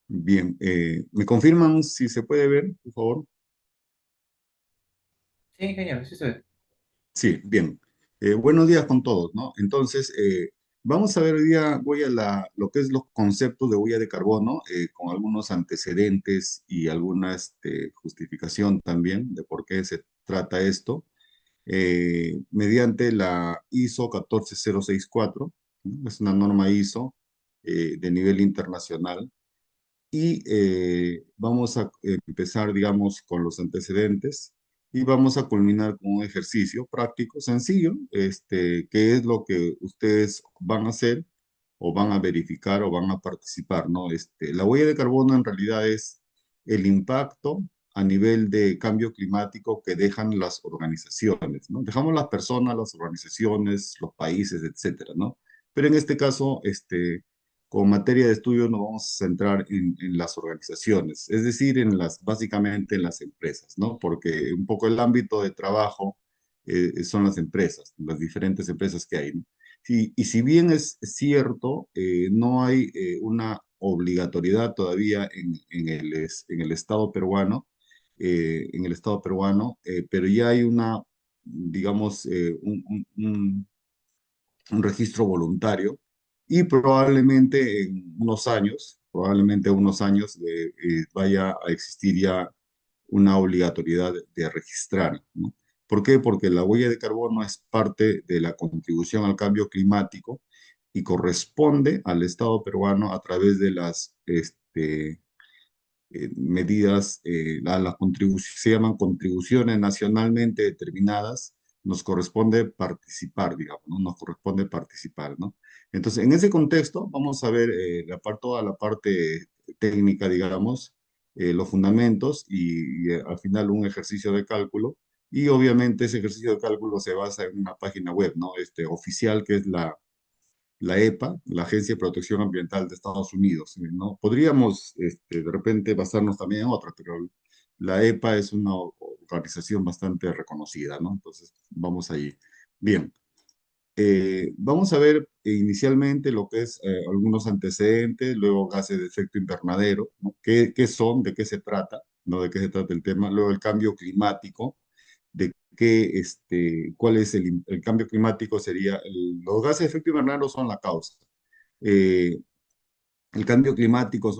Bien, ¿me confirman si se puede ver, por favor? Sí, genial, sí se ve. Sí, bien. Buenos días con todos, ¿no? Entonces, vamos a ver hoy día, voy a lo que es los conceptos de huella de carbono, con algunos antecedentes y alguna justificación también de por qué se trata esto, mediante la ISO 14064, ¿no? Es una norma ISO de nivel internacional. Y vamos a empezar, digamos, con los antecedentes y vamos a culminar con un ejercicio práctico, sencillo, que es lo que ustedes van a hacer o van a verificar o van a participar, ¿no? La huella de carbono en realidad es el impacto a nivel de cambio climático que dejan las organizaciones, ¿no? Dejamos las personas, las organizaciones, los países, etcétera, ¿no? Pero en este caso, con materia de estudio nos vamos a centrar en las organizaciones, es decir, básicamente en las empresas, ¿no? Porque un poco el ámbito de trabajo son las empresas, las diferentes empresas que hay, ¿no? Y si bien es cierto, no hay una obligatoriedad todavía en el Estado peruano, pero ya hay digamos, un registro voluntario y probablemente en unos años vaya a existir ya una obligatoriedad de registrar, ¿no? ¿Por qué? Porque la huella de carbono es parte de la contribución al cambio climático y corresponde al Estado peruano a través de las medidas, se llaman contribuciones nacionalmente determinadas, nos corresponde participar, digamos, ¿no? Nos corresponde participar, ¿no? Entonces, en ese contexto, vamos a ver toda la parte técnica, digamos, los fundamentos y al final un ejercicio de cálculo. Y obviamente ese ejercicio de cálculo se basa en una página web, ¿no? Oficial, que es la EPA, la Agencia de Protección Ambiental de Estados Unidos, ¿no? Podríamos, de repente, basarnos también en otra, pero la EPA es una organización bastante reconocida, ¿no? Entonces, vamos allí. Bien, vamos a ver inicialmente lo que es algunos antecedentes, luego gases de efecto invernadero, ¿no? ¿Qué son? ¿De qué se trata? ¿No? ¿De qué se trata el tema? Luego el cambio climático, de cuál es el cambio climático sería, los gases de efecto invernadero son la causa. Eh, el cambio climático es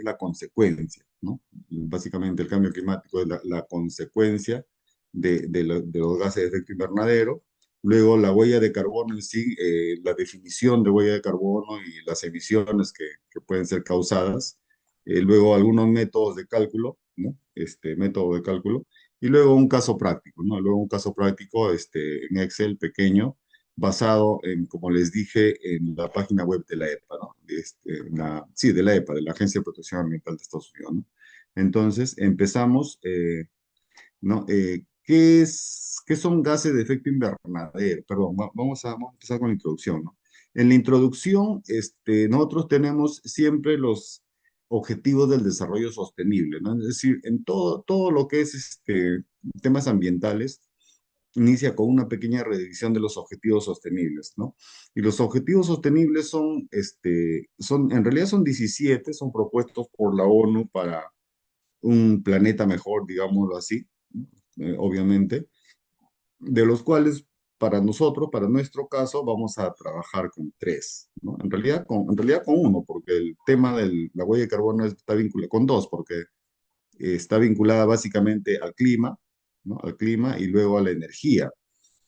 la consecuencia, ¿no? Básicamente el cambio climático es la consecuencia de los gases de efecto invernadero. Luego la huella de carbono en sí, la definición de huella de carbono y las emisiones que pueden ser causadas. Luego algunos métodos de cálculo, ¿no? Método de cálculo. Y luego un caso práctico, ¿no? Luego un caso práctico en Excel pequeño basado en, como les dije, en la página web de la EPA, ¿no? Sí, de la EPA, de la Agencia de Protección Ambiental de Estados Unidos, ¿no? Entonces, empezamos, ¿no? ¿Qué son gases de efecto invernadero? Perdón, vamos a empezar con la introducción, ¿no? En la introducción, nosotros tenemos siempre los objetivos del desarrollo sostenible, ¿no? Es decir, en todo lo que es temas ambientales, inicia con una pequeña revisión de los objetivos sostenibles, ¿no? Y los objetivos sostenibles en realidad son 17, son propuestos por la ONU para un planeta mejor, digámoslo así, obviamente, de los cuales para nosotros, para nuestro caso, vamos a trabajar con tres, ¿no? En realidad con uno, porque el tema de la huella de carbono está vinculado con dos, porque está vinculada básicamente al clima, ¿no? Al clima y luego a la energía,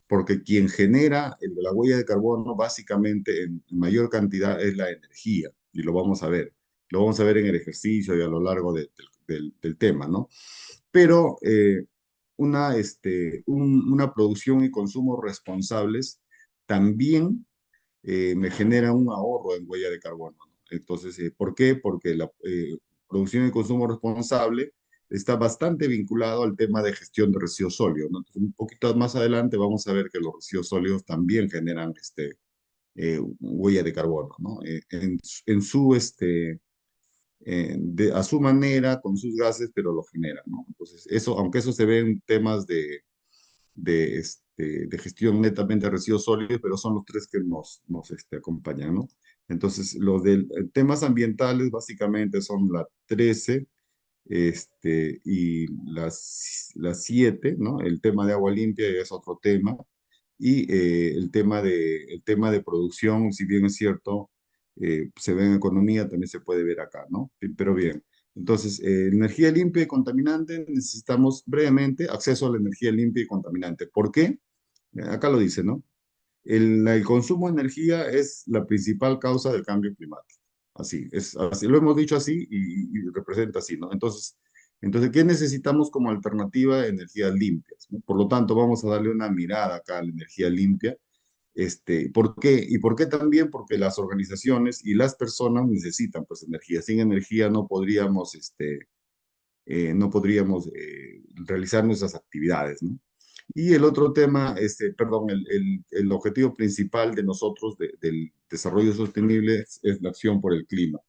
porque quien genera la huella de carbono básicamente en mayor cantidad es la energía, y lo vamos a ver. Lo vamos a ver en el ejercicio y a lo largo del tema, ¿no? Pero una producción y consumo responsables también me genera un ahorro en huella de carbono, ¿no? Entonces, ¿por qué? Porque la producción y consumo responsable está bastante vinculado al tema de gestión de residuos sólidos, ¿no? Entonces, un poquito más adelante vamos a ver que los residuos sólidos también generan huella de carbono, ¿no? En su, a su manera, con sus gases, pero lo generan, ¿no? Entonces, aunque eso se ve en temas de gestión netamente de residuos sólidos, pero son los tres que nos acompañan, ¿no? Entonces, los de temas ambientales básicamente son la 13 y las 7, ¿no? El tema de agua limpia es otro tema. Y el tema de producción, si bien es cierto, se ve en economía, también se puede ver acá, ¿no? Pero bien, entonces, energía limpia y contaminante, necesitamos brevemente acceso a la energía limpia y contaminante. ¿Por qué? Acá lo dice, ¿no? El consumo de energía es la principal causa del cambio climático. Así, es así, lo hemos dicho así y representa así, ¿no? Entonces, ¿qué necesitamos como alternativa de energías limpias? ¿No? Por lo tanto, vamos a darle una mirada acá a la energía limpia. ¿Por qué? ¿Y por qué también? Porque las organizaciones y las personas necesitan pues energía. Sin energía no podríamos realizar nuestras actividades, ¿no? Y el otro tema, perdón, el objetivo principal de nosotros del desarrollo sostenible es la acción por el clima,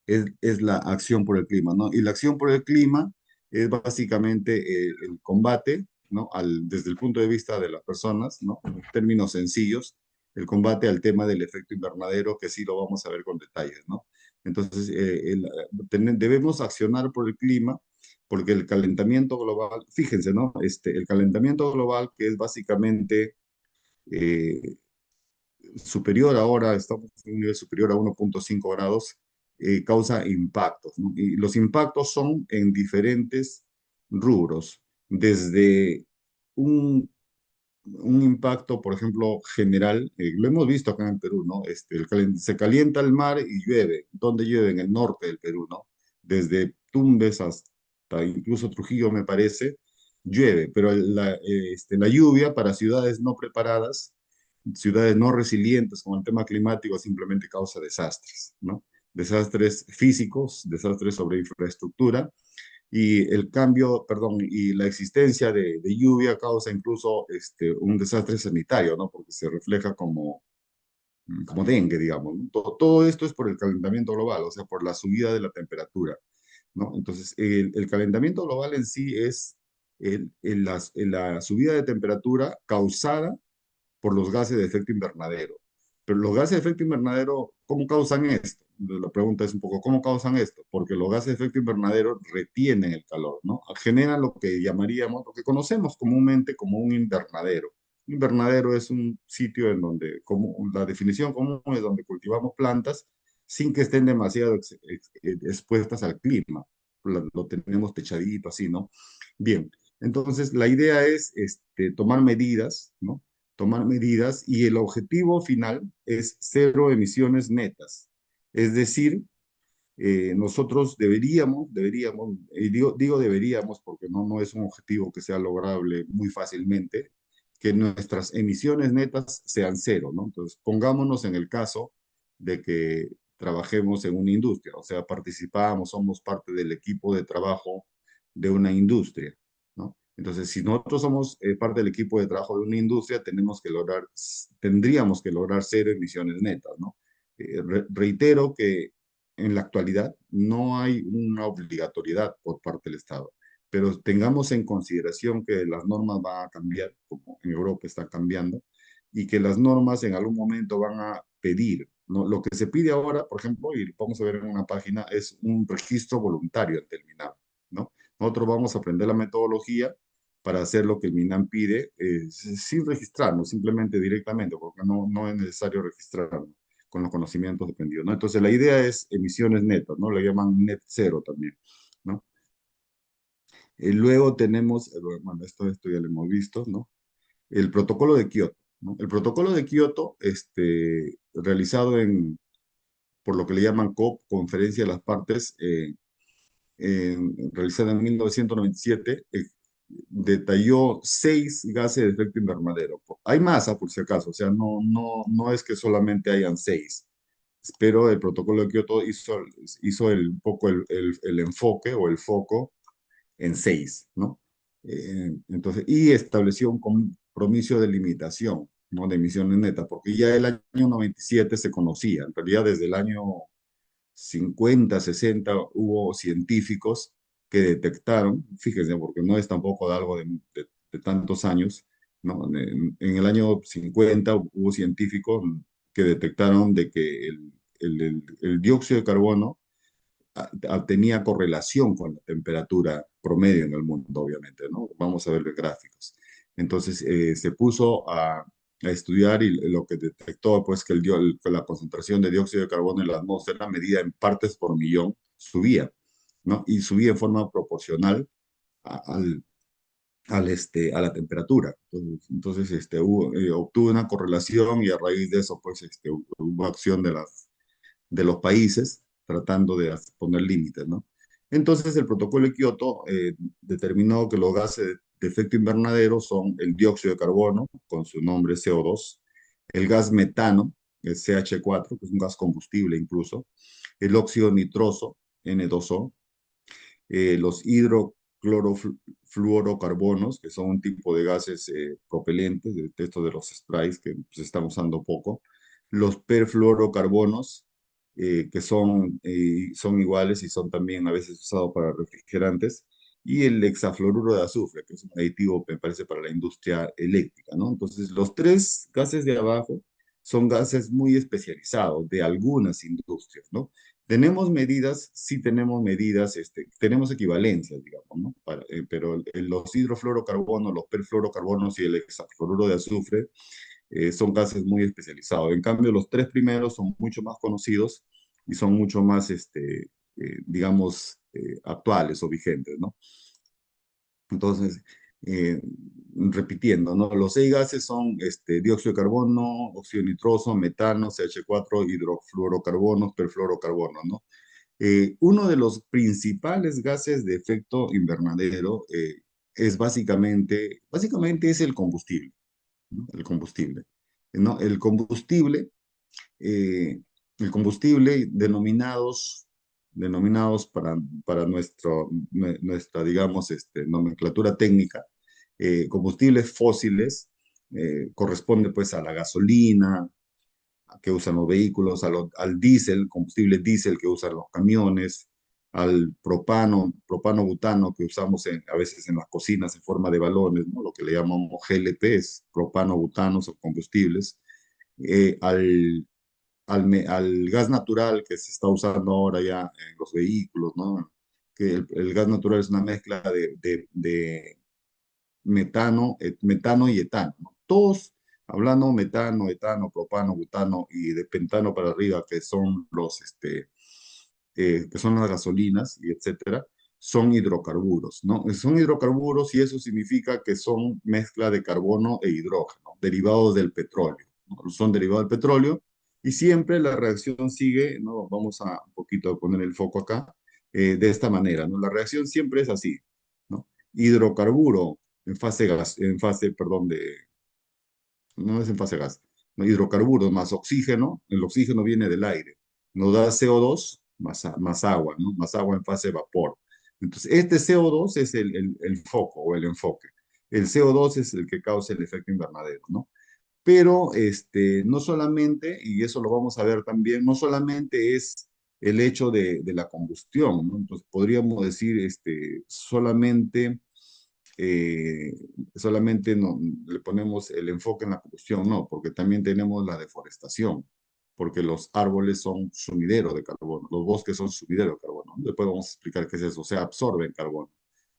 es la acción por el clima, ¿no? Y la acción por el clima es básicamente el combate, ¿no? Desde el punto de vista de las personas, ¿no? En términos sencillos, el combate al tema del efecto invernadero, que sí lo vamos a ver con detalles, ¿no? Entonces, debemos accionar por el clima, porque el calentamiento global, fíjense, ¿no? El calentamiento global, que es básicamente eh, superior ahora, estamos en un nivel superior a 1,5 grados, causa impactos, ¿no? Y los impactos son en diferentes rubros, desde un, un impacto, por ejemplo, general, lo hemos visto acá en Perú, ¿no? Se calienta el mar y llueve. ¿Dónde llueve? En el norte del Perú, ¿no? Desde Tumbes hasta incluso Trujillo, me parece, llueve, pero la lluvia para ciudades no preparadas, ciudades no resilientes con el tema climático simplemente causa desastres, ¿no? Desastres físicos, desastres sobre infraestructura y el cambio, perdón, y la existencia de lluvia causa incluso un desastre sanitario, ¿no? Porque se refleja como dengue, digamos, ¿no? Todo esto es por el calentamiento global, o sea, por la subida de la temperatura, ¿no? Entonces, el calentamiento global en sí es la subida de temperatura causada por los gases de efecto invernadero. Pero los gases de efecto invernadero, ¿cómo causan esto? La pregunta es un poco, ¿cómo causan esto? Porque los gases de efecto invernadero retienen el calor, ¿no? Generan lo que llamaríamos, lo que conocemos comúnmente como un invernadero. Un invernadero es un sitio en donde, como la definición común es donde cultivamos plantas sin que estén demasiado expuestas al clima. Lo tenemos techadito así, ¿no? Bien, entonces la idea es tomar medidas, ¿no? Tomar medidas y el objetivo final es cero emisiones netas. Es decir, nosotros deberíamos, y digo deberíamos porque no es un objetivo que sea lograble muy fácilmente, que nuestras emisiones netas sean cero, ¿no? Entonces, pongámonos en el caso de que trabajemos en una industria, o sea, participamos, somos parte del equipo de trabajo de una industria, ¿no? Entonces, si nosotros somos parte del equipo de trabajo de una industria, tendríamos que lograr cero emisiones netas, ¿no? Reitero que en la actualidad no hay una obligatoriedad por parte del Estado, pero tengamos en consideración que las normas van a cambiar, como en Europa está cambiando, y que las normas en algún momento van a pedir, ¿no? Lo que se pide ahora, por ejemplo, y vamos a ver en una página, es un registro voluntario ante el MINAM, ¿no? Nosotros vamos a aprender la metodología para hacer lo que el MINAM pide sin registrarnos, simplemente directamente, porque no es necesario registrarnos con los conocimientos dependidos, ¿no? Entonces la idea es emisiones netas, ¿no? Le llaman net cero también, ¿no? Luego tenemos, bueno, esto ya lo hemos visto, ¿no? El protocolo de Kioto, ¿no? El protocolo de Kioto, realizado por lo que le llaman COP, Conferencia de las Partes, realizada en 1997, detalló 6 gases de efecto invernadero. Hay más, por si acaso, o sea, no es que solamente hayan 6, pero el protocolo de Kioto hizo un poco el enfoque o el foco en 6, ¿no? Entonces, y estableció un compromiso de limitación, ¿no? De emisiones netas, porque ya el año 97 se conocía, en realidad desde el año 50, 60 hubo científicos que detectaron, fíjense, porque no es tampoco de algo de tantos años, ¿no? En el año 50 hubo científicos que detectaron de que el dióxido de carbono tenía correlación con la temperatura promedio en el mundo, obviamente, ¿no? Vamos a ver los gráficos. Entonces, se puso a estudiar y lo que detectó, pues, que la concentración de dióxido de carbono en la atmósfera, medida en partes por millón, subía, ¿no? Y subía en forma proporcional a- al, a la temperatura. Entonces, obtuvo una correlación y a raíz de eso, pues, hubo acción de los países tratando de poner límites, ¿no? Entonces, el protocolo de Kioto determinó que los gases de efecto invernadero son el dióxido de carbono, con su nombre CO2, el gas metano, el CH4, que es un gas combustible incluso, el óxido nitroso, N2O, los hidroclorofluorocarbonos, que son un tipo de gases propelentes, de estos de los sprays que se están usando poco, los perfluorocarbonos, que son iguales y son también a veces usados para refrigerantes, y el hexafluoruro de azufre, que es un aditivo, me parece, para la industria eléctrica, ¿no? Entonces, los tres gases de abajo son gases muy especializados de algunas industrias, ¿no? Tenemos medidas, sí tenemos medidas, tenemos equivalencias, digamos, ¿no? Pero los hidrofluorocarbonos, los perfluorocarbonos y el hexafluoruro de azufre son gases muy especializados. En cambio, los tres primeros son mucho más conocidos y son mucho más, digamos, actuales o vigentes, ¿no? Entonces, eh, repitiendo, ¿no? Los seis gases son dióxido de carbono, óxido nitroso, metano, CH4, hidrofluorocarbonos, perfluorocarbonos, ¿no? Uno de los principales gases de efecto invernadero es básicamente es el combustible, ¿no? El combustible, ¿no? Eh, el combustible denominados para nuestra, digamos, nomenclatura técnica, combustibles fósiles, corresponde pues a la gasolina, que usan los vehículos, al diésel, combustible diésel que usan los camiones, al propano-butano que usamos a veces en las cocinas en forma de balones, ¿no? Lo que le llamamos GLPs, propano-butano, son combustibles, eh, al, al gas natural que se está usando ahora ya en los vehículos, ¿no? Que el gas natural es una mezcla de metano y etano, ¿no? Todos hablando metano, etano, propano, butano y de pentano para arriba, que son las gasolinas y etcétera, son hidrocarburos, ¿no? Son hidrocarburos y eso significa que son mezcla de carbono e hidrógeno, derivados del petróleo, ¿no? Son derivados del petróleo y siempre la reacción sigue, ¿no? Vamos a un poquito a poner el foco acá, de esta manera, ¿no? La reacción siempre es así, ¿no? Hidrocarburo perdón, no es en fase gas, ¿no? Hidrocarburos más oxígeno, el oxígeno viene del aire, nos da CO2 más agua, ¿no? Más agua en fase vapor. Entonces, este CO2 es el foco o el enfoque. El CO2 es el que causa el efecto invernadero, ¿no? Pero no solamente, y eso lo vamos a ver también, no solamente es el hecho de la combustión, ¿no? Entonces, podríamos decir eh, solamente no, le ponemos el enfoque en la combustión, no, porque también tenemos la deforestación, porque los árboles son sumidero de carbono, los bosques son sumidero de carbono. Después vamos a explicar qué es eso, o sea, absorben carbono,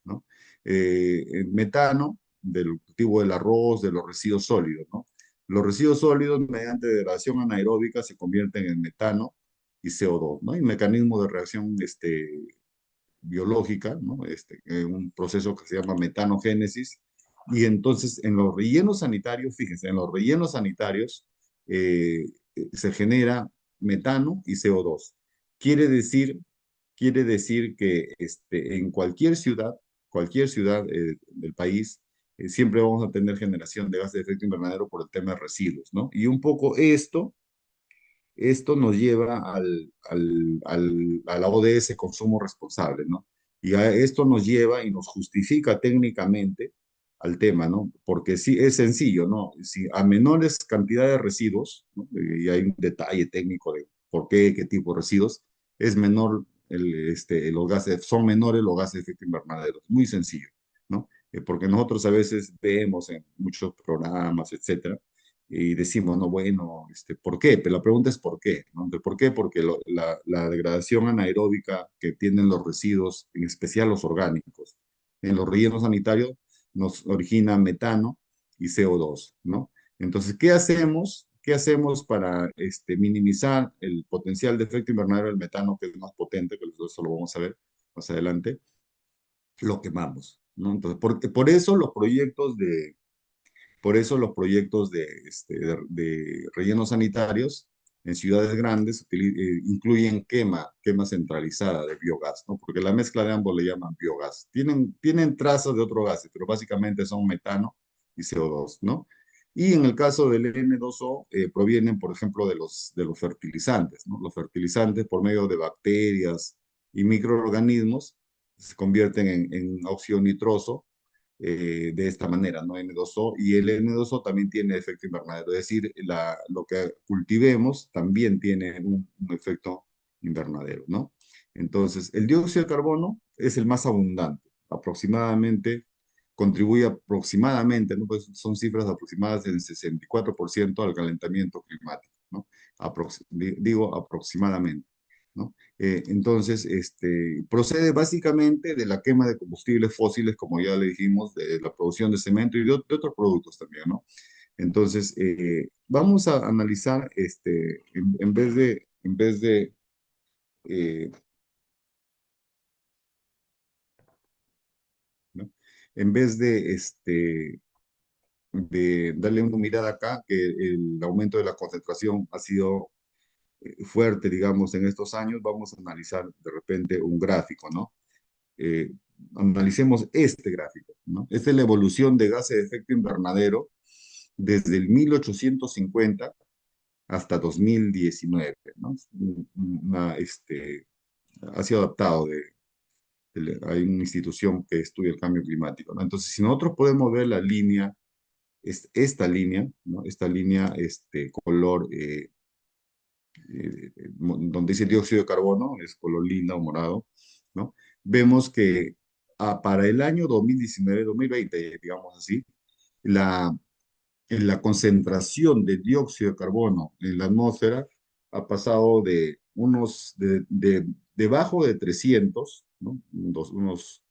¿no? El metano, del cultivo del arroz, de los residuos sólidos, ¿no? Los residuos sólidos, mediante degradación anaeróbica, se convierten en metano y CO2, ¿no? Hay un mecanismo de reacción biológica, ¿no? Un proceso que se llama metanogénesis. Y entonces en los rellenos sanitarios, fíjense, en los rellenos sanitarios eh, se genera metano y CO2. Quiere decir, quiere decir que en cualquier ciudad del país, siempre vamos a tener generación de gases de efecto invernadero por el tema de residuos, ¿no? Y un poco esto nos lleva a la ODS consumo responsable, ¿no? Y a esto nos lleva y nos justifica técnicamente al tema, ¿no? Porque sí, es sencillo, ¿no? Si a menores cantidades de residuos, ¿no? Y hay un detalle técnico de por qué, qué tipo de residuos, es menor los gases, son menores los gases de efecto invernadero. Muy sencillo, ¿no? Porque nosotros a veces vemos en muchos programas, etcétera, y decimos, no, bueno, ¿por qué? Pero la pregunta es ¿por qué? ¿No? ¿De ¿Por qué? Porque la degradación anaeróbica que tienen los residuos, en especial los orgánicos, en los rellenos sanitarios, nos origina metano y CO2, ¿no? Entonces, ¿qué hacemos? ¿Qué hacemos para minimizar el potencial de efecto invernadero del metano, que es más potente, que eso lo vamos a ver más adelante? Lo quemamos, ¿no? Entonces, por eso los proyectos de rellenos sanitarios en ciudades grandes incluyen quema centralizada de biogás, ¿no? Porque la mezcla de ambos le llaman biogás. Tienen trazas de otros gases, pero básicamente son metano y CO2, ¿no? Y en el caso del N2O, provienen, por ejemplo, de los fertilizantes, ¿no? Los fertilizantes, por medio de bacterias y microorganismos, se convierten en óxido nitroso de esta manera, ¿no? N2O, y el N2O también tiene efecto invernadero, es decir, lo que cultivemos también tiene un efecto invernadero, ¿no? Entonces, el dióxido de carbono es el más abundante, aproximadamente, contribuye aproximadamente, ¿no? Pues son cifras aproximadas del 64% al calentamiento climático, ¿no? Digo aproximadamente, ¿no? Entonces, procede básicamente de la quema de combustibles fósiles, como ya le dijimos, de la producción de cemento y de otros productos también, ¿no? Entonces, vamos a analizar, eh, ¿no? En vez de darle una mirada acá, que el aumento de la concentración ha sido fuerte, digamos, en estos años, vamos a analizar de repente un gráfico, ¿no? eh, Analicemos este gráfico, ¿no? Esta es la evolución de gases de efecto invernadero desde el 1850 hasta 2019, ¿no? Ha sido adaptado hay una institución que estudia el cambio climático, ¿no? Entonces, si nosotros podemos ver la línea, esta línea, ¿no? Esta línea, color, donde dice dióxido de carbono, es color lila o morado, ¿no? Vemos que para el año 2019-2020, digamos así, la, la concentración de dióxido de carbono en la atmósfera ha pasado debajo de 300, ¿no? Unos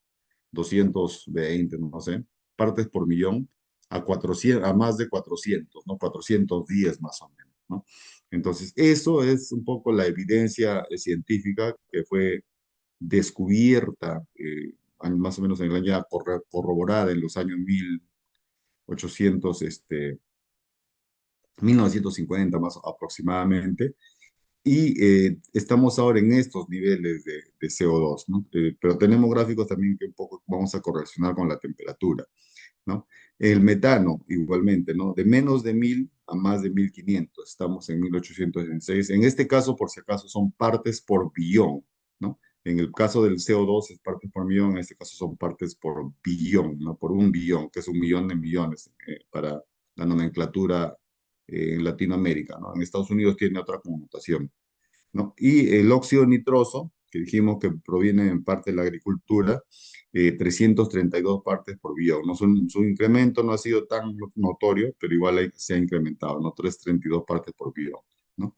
220, no sé, partes por millón, a más de 400, ¿no? 410 más o menos, ¿no? Entonces, eso es un poco la evidencia científica que fue descubierta más o menos en el año, corroborada en los años 1800, 1950 más aproximadamente, y estamos ahora en estos niveles de CO2, ¿no? Pero tenemos gráficos también que un poco vamos a correlacionar con la temperatura, ¿no? El metano, igualmente, ¿no? De menos de 1000 a más de 1500, estamos en 1866. En este caso, por si acaso, son partes por billón, ¿no? En el caso del CO2 es partes por millón, en este caso son partes por billón, ¿no? Por un billón, que es un millón de millones para la nomenclatura en Latinoamérica, ¿no? En Estados Unidos tiene otra connotación, ¿no? Y el óxido nitroso, que dijimos que proviene en parte de la agricultura, 332 partes por billón, ¿no? Su incremento no ha sido tan notorio, pero igual se ha incrementado, ¿no? 332 partes por billón, ¿no?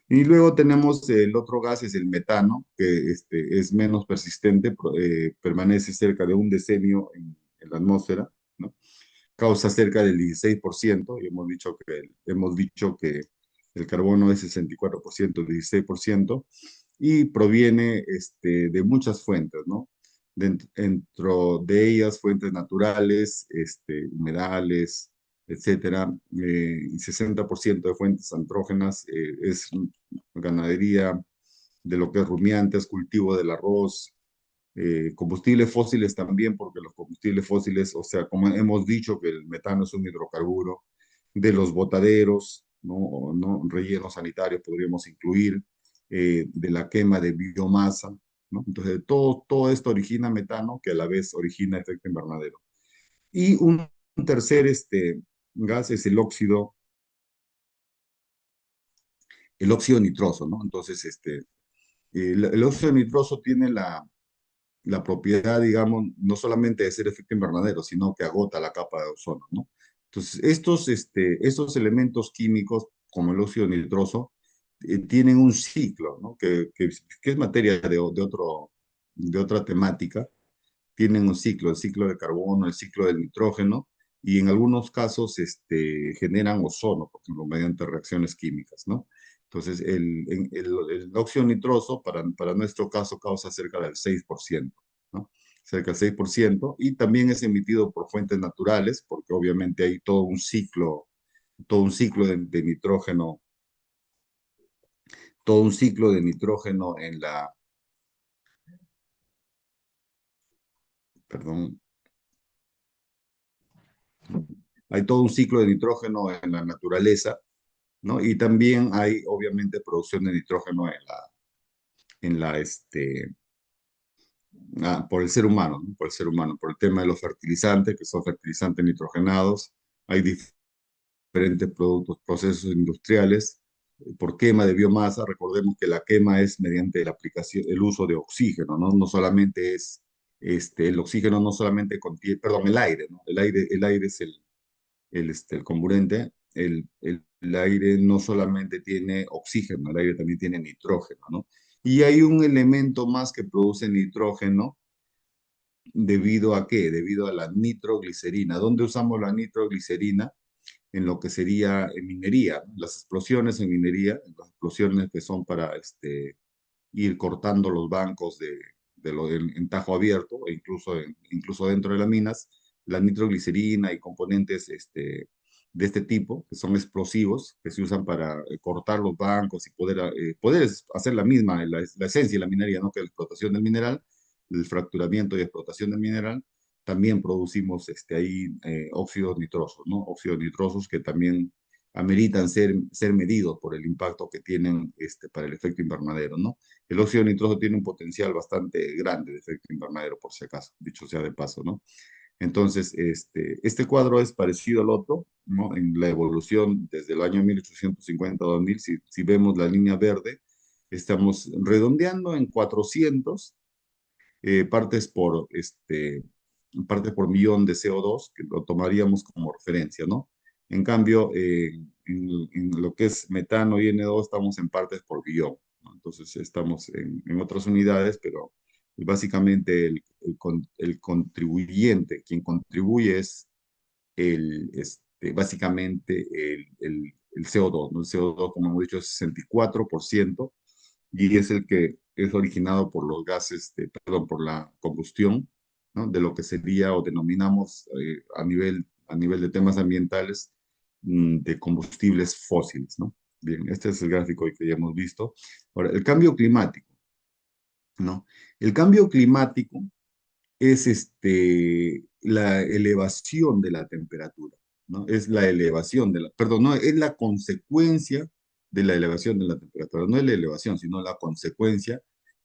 Y luego tenemos el otro gas, es el metano, que es menos persistente, permanece cerca de un decenio en la atmósfera, ¿no? Causa cerca del 16%, y hemos dicho que el carbono es 64%, 16%, y proviene de muchas fuentes, ¿no? Dentro de ellas, fuentes naturales, humedales, etcétera, y 60% de fuentes antrógenas, es ganadería, de lo que es rumiantes, cultivo del arroz, combustibles fósiles también, porque los combustibles fósiles, o sea, como hemos dicho que el metano es un hidrocarburo, de los botaderos, ¿no? ¿No? Rellenos sanitarios podríamos incluir, de la quema de biomasa, ¿no? Entonces, todo esto origina metano, que a la vez origina efecto invernadero. Y un tercer gas es el óxido nitroso, ¿no? Entonces, el óxido nitroso tiene la propiedad, digamos, no solamente de ser efecto invernadero, sino que agota la capa de ozono, ¿no? Entonces, estos elementos químicos, como el óxido nitroso, tienen un ciclo, ¿no? Que es materia de otra temática, tienen un ciclo, el ciclo de carbono, el ciclo del nitrógeno, y en algunos casos generan ozono, por ejemplo, mediante reacciones químicas, ¿no? Entonces, el óxido nitroso para nuestro caso causa cerca del 6%, ¿no? Cerca del 6%, y también es emitido por fuentes naturales, porque obviamente hay todo un ciclo de nitrógeno, todo un ciclo de nitrógeno perdón, hay todo un ciclo de nitrógeno en la naturaleza, ¿no? Y también hay, obviamente, producción de nitrógeno por el ser humano, ¿no? Por el ser humano, por el tema de los fertilizantes, que son fertilizantes nitrogenados. Hay diferentes productos, procesos industriales, por quema de biomasa. Recordemos que la quema es mediante la aplicación, el uso de oxígeno, ¿no? No solamente es, el oxígeno no solamente contiene, perdón, el aire, ¿no? El aire es el comburente. El aire no solamente tiene oxígeno, el aire también tiene nitrógeno, ¿no? Y hay un elemento más que produce nitrógeno, ¿debido a qué? Debido a la nitroglicerina. ¿Dónde usamos la nitroglicerina? En lo que sería en minería, ¿no? Las explosiones en minería, las explosiones que son para ir cortando los bancos en tajo abierto, e incluso dentro de las minas, la nitroglicerina y componentes de este tipo, que son explosivos, que se usan para cortar los bancos y poder hacer la esencia de la minería, ¿no? Que es la explotación del mineral, el fracturamiento y explotación del mineral. También producimos ahí óxidos nitrosos, ¿no? Óxidos nitrosos que también ameritan ser medidos por el impacto que tienen para el efecto invernadero, ¿no? El óxido nitroso tiene un potencial bastante grande de efecto invernadero, por si acaso, dicho sea de paso, ¿no? Entonces, este cuadro es parecido al otro, ¿no? En la evolución desde el año 1850 a 2000, si vemos la línea verde, estamos redondeando en 400 partes por millón de CO2, que lo tomaríamos como referencia, ¿no? En cambio, en lo que es metano y N2 estamos en partes por billón, ¿no? Entonces estamos en otras unidades, pero básicamente el contribuyente, quien contribuye es básicamente el CO2, ¿no? El CO2, como hemos dicho, es 64%, y es el que es originado por los gases, perdón, por la combustión, ¿no? De lo que sería o denominamos a nivel de temas ambientales, de combustibles fósiles, ¿no? Bien, este es el gráfico que ya hemos visto. Ahora, el cambio climático, ¿no? El cambio climático es la elevación de la temperatura, ¿no? Es la elevación perdón, no, es la consecuencia de la elevación de la temperatura. No es la elevación, sino la consecuencia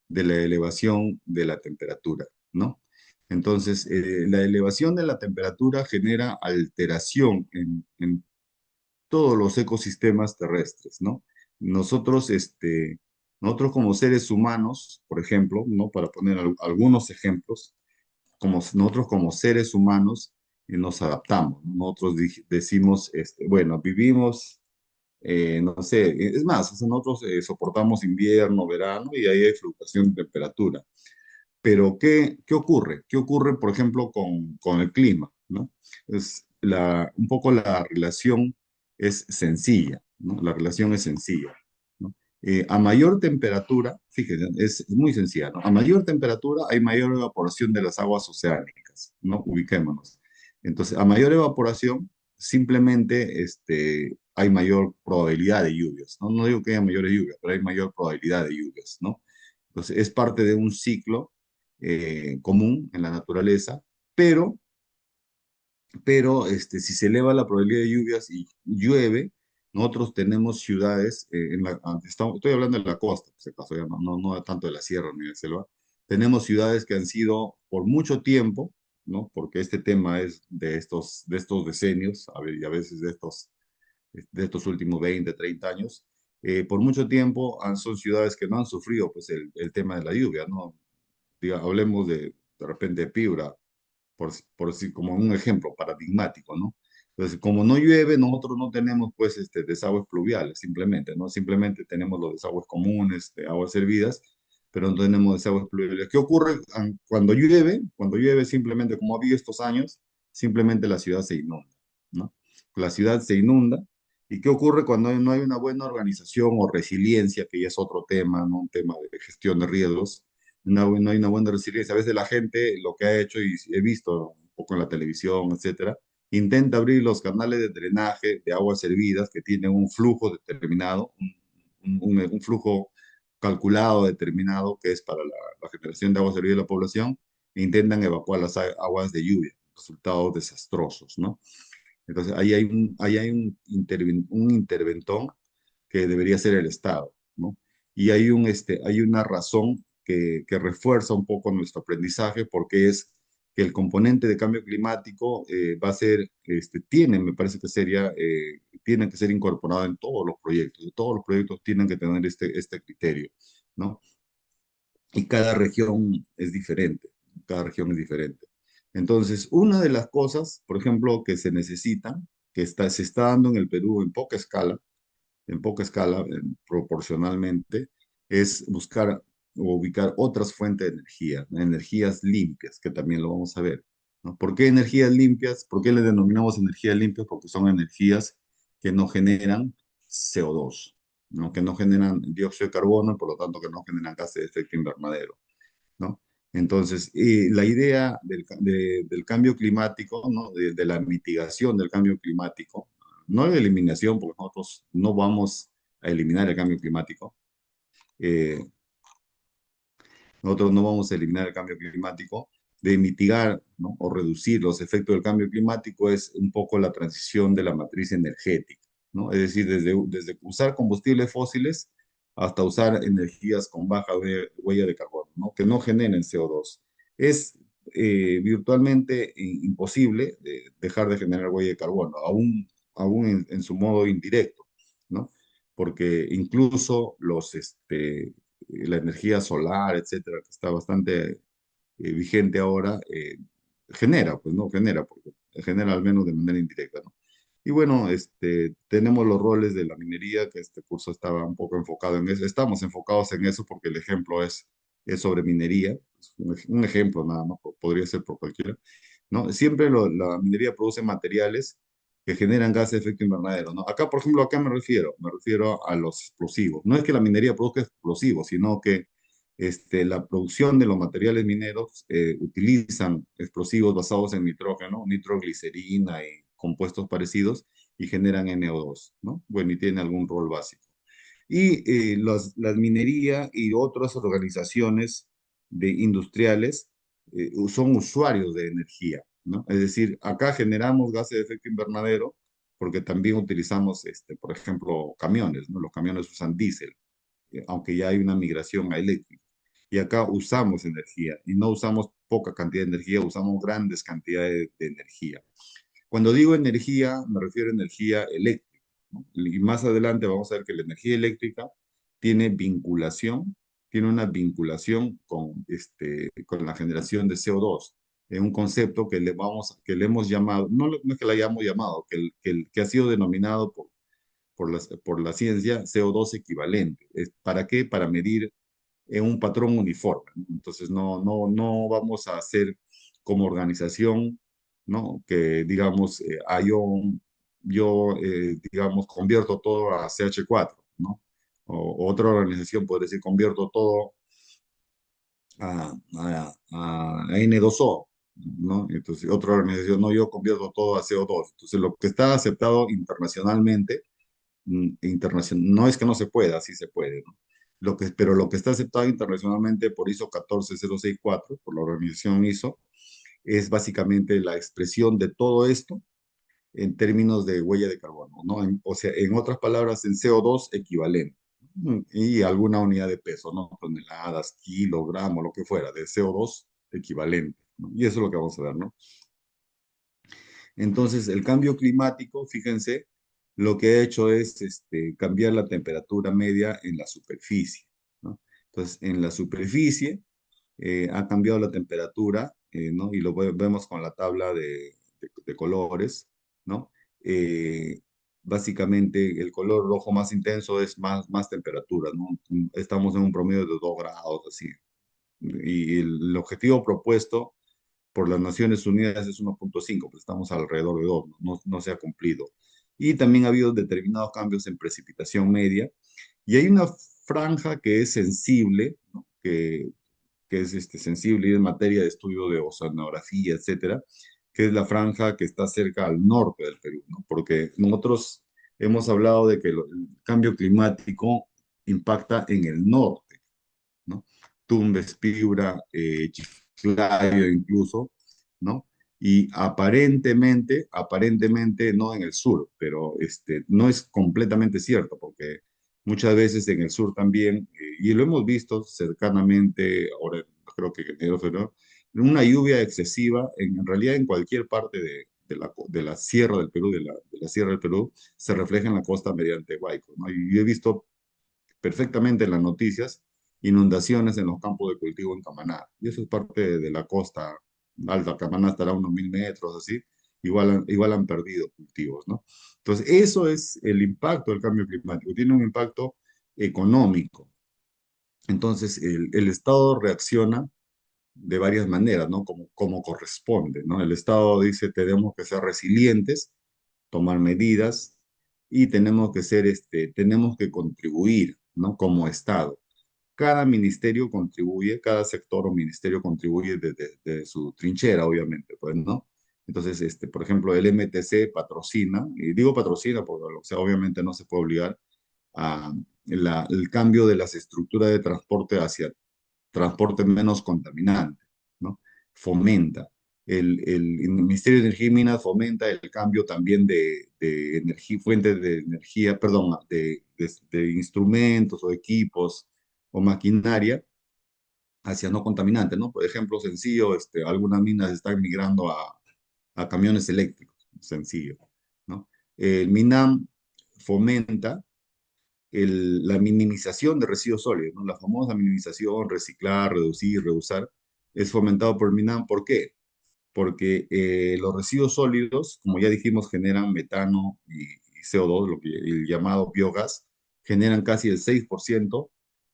de la elevación de la temperatura, ¿no? Entonces, la elevación de la temperatura genera alteración en todos los ecosistemas terrestres, ¿no? Nosotros, nosotros como seres humanos, por ejemplo, ¿no? Para poner algunos ejemplos, nosotros como seres humanos nos adaptamos, ¿no? Nosotros decimos, bueno, vivimos, no sé, es más, o sea, nosotros soportamos invierno, verano, y ahí hay fluctuación de temperatura. Pero ¿qué ocurre? ¿Qué ocurre, por ejemplo, con el clima, ¿no? Un poco la relación es sencilla, ¿no? La relación es sencilla, ¿no? A mayor temperatura, fíjense, es muy sencilla, ¿no? A mayor temperatura hay mayor evaporación de las aguas oceánicas, ¿no? Ubiquémonos. Entonces, a mayor evaporación, simplemente hay mayor probabilidad de lluvias, ¿no? No digo que haya mayores lluvias, pero hay mayor probabilidad de lluvias, ¿no? Entonces, es parte de un ciclo común en la naturaleza, pero, si se eleva la probabilidad de lluvias y llueve, nosotros tenemos ciudades, estoy hablando de la costa, por si acaso, ya no tanto de la sierra ni de la selva, tenemos ciudades que han sido por mucho tiempo, ¿no? Porque este tema es de estos decenios, y a veces de estos últimos 20, 30 años, por mucho tiempo son ciudades que no han sufrido pues el tema de la lluvia, ¿no? Hablemos de repente de Piura, por decir como un ejemplo paradigmático, ¿no? Entonces, como no llueve, nosotros no tenemos pues desagües pluviales, simplemente, ¿no? Simplemente tenemos los desagües comunes de aguas servidas, pero no tenemos desagües pluviales. ¿Qué ocurre cuando llueve? Cuando llueve simplemente, como ha habido estos años, simplemente la ciudad se inunda, ¿no? La ciudad se inunda. ¿Y qué ocurre cuando no hay una buena organización o resiliencia, que ya es otro tema, ¿no? Un tema de gestión de riesgos? No hay una buena resiliencia. A veces la gente lo que ha hecho, y he visto un poco en la televisión, etcétera, intenta abrir los canales de drenaje de aguas servidas que tienen un flujo determinado, un flujo calculado, determinado, que es para la generación de agua servida de la población, e intentan evacuar las aguas de lluvia, resultados desastrosos, ¿no? Entonces, ahí hay un interventón que debería ser el Estado, ¿no? Y hay una razón que refuerza un poco nuestro aprendizaje, porque es que el componente de cambio climático va a ser, me parece que tiene que ser incorporado en todos los proyectos. Todos los proyectos tienen que tener este criterio, ¿no? Y cada región es diferente, cada región es diferente. Entonces, una de las cosas, por ejemplo, que se necesitan, se está dando en el Perú en poca escala, proporcionalmente, es buscar o ubicar otras fuentes de energía, energías limpias, que también lo vamos a ver, ¿no? ¿Por qué energías limpias? ¿Por qué le denominamos energías limpias? Porque son energías que no generan CO2, ¿no? Que no generan dióxido de carbono y por lo tanto que no generan gases de efecto invernadero, ¿no? Entonces, la idea del cambio climático, ¿no? De la mitigación del cambio climático, no de eliminación, porque nosotros no vamos a eliminar el cambio climático, eh, nosotros no vamos a eliminar el cambio climático, de mitigar, ¿no? O reducir los efectos del cambio climático es un poco la transición de la matriz energética, ¿no? Es decir, desde usar combustibles fósiles hasta usar energías con baja huella de carbono, ¿no? Que no generen CO2. Es virtualmente imposible dejar de generar huella de carbono, aún en su modo indirecto, ¿no? Porque incluso la energía solar, etcétera, que está bastante vigente ahora, genera, pues no genera, porque genera al menos de manera indirecta, ¿no? Y bueno, tenemos los roles de la minería, que este curso estaba un poco enfocado en eso. Estamos enfocados en eso porque el ejemplo es sobre minería, es un ejemplo nada más, podría ser por cualquiera, ¿no? Siempre la minería produce materiales que generan gases de efecto invernadero, ¿no? Acá, por ejemplo, ¿a qué me refiero? Me refiero a los explosivos. No es que la minería produzca explosivos, sino que la producción de los materiales mineros utilizan explosivos basados en nitrógeno, nitroglicerina y compuestos parecidos y generan NO2, ¿no? Bueno, y tiene algún rol básico. Y las minería y otras organizaciones industriales son usuarios de energía, ¿no? Es decir, acá generamos gases de efecto invernadero porque también utilizamos, por ejemplo, camiones, ¿no? Los camiones usan diésel, aunque ya hay una migración a eléctrico. Y acá usamos energía y no usamos poca cantidad de energía, usamos grandes cantidades de energía. Cuando digo energía, me refiero a energía eléctrica, ¿no? Y más adelante vamos a ver que la energía eléctrica tiene vinculación, tiene una vinculación con la generación de CO2, es un concepto que le hemos llamado, no es que la hayamos llamado, que ha sido denominado por la ciencia CO2 equivalente. ¿Para qué? Para medir en un patrón uniforme, ¿no? Entonces, no vamos a hacer como organización, ¿no? Que, digamos, digamos, convierto todo a CH4, ¿no? O otra organización puede decir, convierto todo a N2O, ¿no? Entonces, otra organización, no, yo convierto todo a CO2. Entonces, lo que está aceptado internacionalmente no es que no se pueda, sí se puede, ¿no? Pero lo que está aceptado internacionalmente por ISO 14064, por la organización ISO, es básicamente la expresión de todo esto en términos de huella de carbono, ¿no? O sea, en otras palabras, en CO2 equivalente, y alguna unidad de peso, ¿no? Toneladas, kilogramos, lo que fuera, de CO2 equivalente, ¿no? Y eso es lo que vamos a ver, ¿no? Entonces, el cambio climático, fíjense, lo que ha hecho es cambiar la temperatura media en la superficie, ¿no? Entonces, en la superficie ha cambiado la temperatura, ¿no? Y vemos con la tabla de colores, ¿no? eh, básicamente el color rojo más intenso es más temperatura, ¿no? Estamos en un promedio de 2 grados, así. Y el objetivo propuesto por las Naciones Unidas es 1,5, pues estamos alrededor de 2, no se ha cumplido. Y también ha habido determinados cambios en precipitación media, y hay una franja que es sensible, ¿no? Que es sensible en materia de estudio de oceanografía, etcétera, que es la franja que está cerca al norte del Perú, ¿no? Porque nosotros hemos hablado de que el cambio climático impacta en el norte, ¿no? Tumbes, Piura, Chiclayo incluso, ¿no? Y aparentemente no en el sur, pero no es completamente cierto, porque muchas veces en el sur también, y lo hemos visto cercanamente, ahora creo que en enero, febrero, una lluvia excesiva, en realidad en cualquier parte de la sierra del Perú, de la sierra del Perú, se refleja en la costa mediante Huayco, ¿no? Y yo he visto perfectamente en las noticias inundaciones en los campos de cultivo en Camaná. Y eso es parte de la costa alta. Camaná estará a unos 1.000 metros, así. Igual han perdido cultivos, ¿no? Entonces, eso es el impacto del cambio climático. Tiene un impacto económico. Entonces, el Estado reacciona de varias maneras, ¿no? Como corresponde, ¿no? El Estado dice, tenemos que ser resilientes, tomar medidas y tenemos que contribuir, ¿no? Como Estado. Cada ministerio contribuye, cada sector o ministerio contribuye desde su trinchera, obviamente, pues, ¿no? Entonces, por ejemplo, el MTC patrocina, y digo patrocina porque, o sea, obviamente no se puede obligar a el cambio de las estructuras de transporte hacia transporte menos contaminante, ¿no? Fomenta. El Ministerio de Energía y Minas fomenta el cambio también de energía, fuentes de energía, perdón, de instrumentos o equipos o maquinaria hacia no contaminantes, ¿no? Por ejemplo, sencillo, algunas minas están migrando a camiones eléctricos, sencillo, ¿no? El MINAM fomenta la minimización de residuos sólidos, ¿no? La famosa minimización, reciclar, reducir, reusar, es fomentado por el MINAM. ¿Por qué? Porque los residuos sólidos, como ya dijimos, generan metano y CO2, el llamado biogás, generan casi el 6%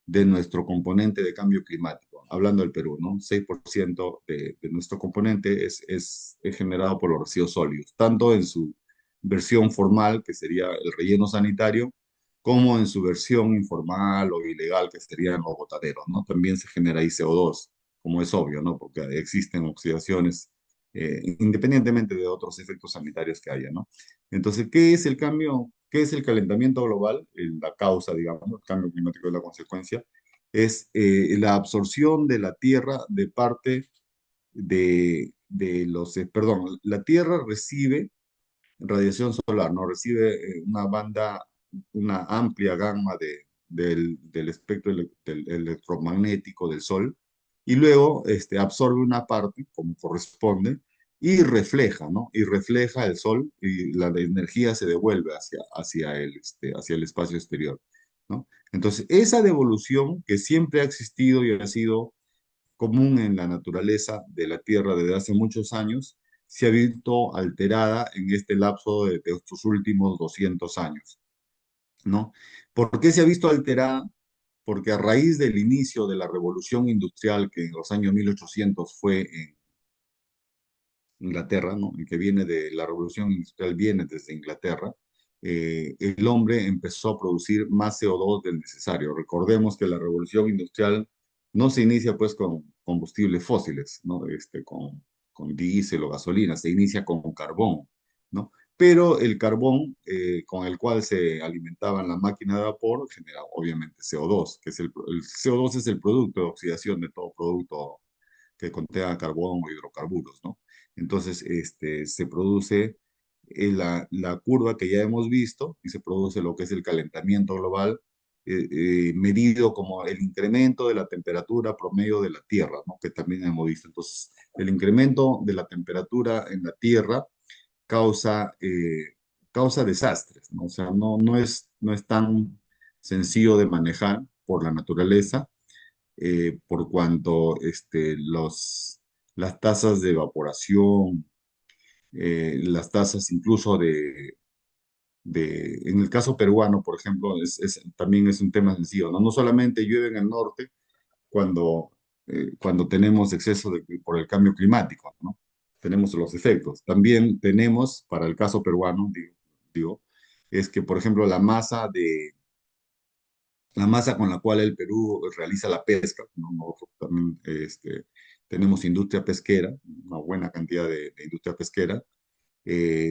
de nuestro componente de cambio climático. Hablando del Perú, ¿no? 6% de nuestro componente es generado por los residuos sólidos, tanto en su versión formal, que sería el relleno sanitario, como en su versión informal o ilegal, que serían los botaderos, ¿no? También se genera ahí CO2, como es obvio, ¿no? Porque existen oxidaciones independientemente de otros efectos sanitarios que haya, ¿no? Entonces, ¿qué es el cambio? ¿Qué es el calentamiento global? La causa, digamos, el cambio climático es la consecuencia, es la absorción de la Tierra de parte perdón, la Tierra recibe radiación solar, ¿no? Recibe una amplia gama del espectro del electromagnético del Sol, y luego absorbe una parte, como corresponde, y refleja, ¿no? Y refleja el Sol y la energía se devuelve hacia el espacio exterior, ¿no? Entonces, esa devolución que siempre ha existido y ha sido común en la naturaleza de la Tierra desde hace muchos años, se ha visto alterada en este lapso de estos últimos 200 años, ¿no? ¿Por qué se ha visto alterada? Porque a raíz del inicio de la revolución industrial, que en los años 1800 fue en Inglaterra, ¿no? El que viene de la revolución industrial viene desde Inglaterra. El hombre empezó a producir más CO2 del necesario. Recordemos que la revolución industrial no se inicia pues con combustibles fósiles, ¿no? Con diésel o gasolina, se inicia con carbón, ¿no? Pero el carbón con el cual se alimentaban las máquinas de vapor genera obviamente CO2, que es el CO2 es el producto de oxidación de todo producto que contenga carbón o hidrocarburos, ¿no? Entonces, se produce la curva que ya hemos visto y se produce lo que es el calentamiento global, medido como el incremento de la temperatura promedio de la Tierra, ¿no? Que también hemos visto. Entonces, el incremento de la temperatura en la Tierra causa, causa desastres, ¿no? O sea, no es tan sencillo de manejar por la naturaleza, por cuanto las tasas de evaporación, las tasas incluso en el caso peruano, por ejemplo, también es un tema sencillo, ¿no? No solamente llueve en el norte cuando, cuando tenemos exceso por el cambio climático, ¿no? Tenemos los efectos. También tenemos, para el caso peruano, digo, es que, por ejemplo, la masa con la cual el Perú realiza la pesca, ¿no? Nosotros también tenemos industria pesquera, una buena cantidad de industria pesquera,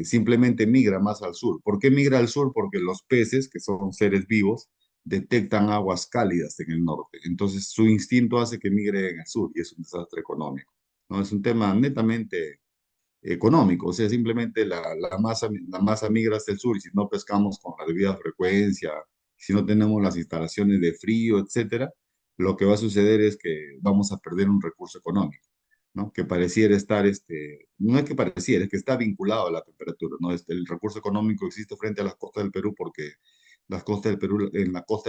simplemente migra más al sur. ¿Por qué migra al sur? Porque los peces, que son seres vivos, detectan aguas cálidas en el norte. Entonces su instinto hace que migre en el sur y es un desastre económico. ¿No? Es un tema netamente económico, o sea, simplemente la masa migra hacia el sur y si no pescamos con la debida frecuencia, si no tenemos las instalaciones de frío, etcétera, lo que va a suceder es que vamos a perder un recurso económico, ¿no? Que pareciera estar, no es que pareciera, es que está vinculado a la temperatura, ¿no? El recurso económico existe frente a las costas del Perú porque en la costa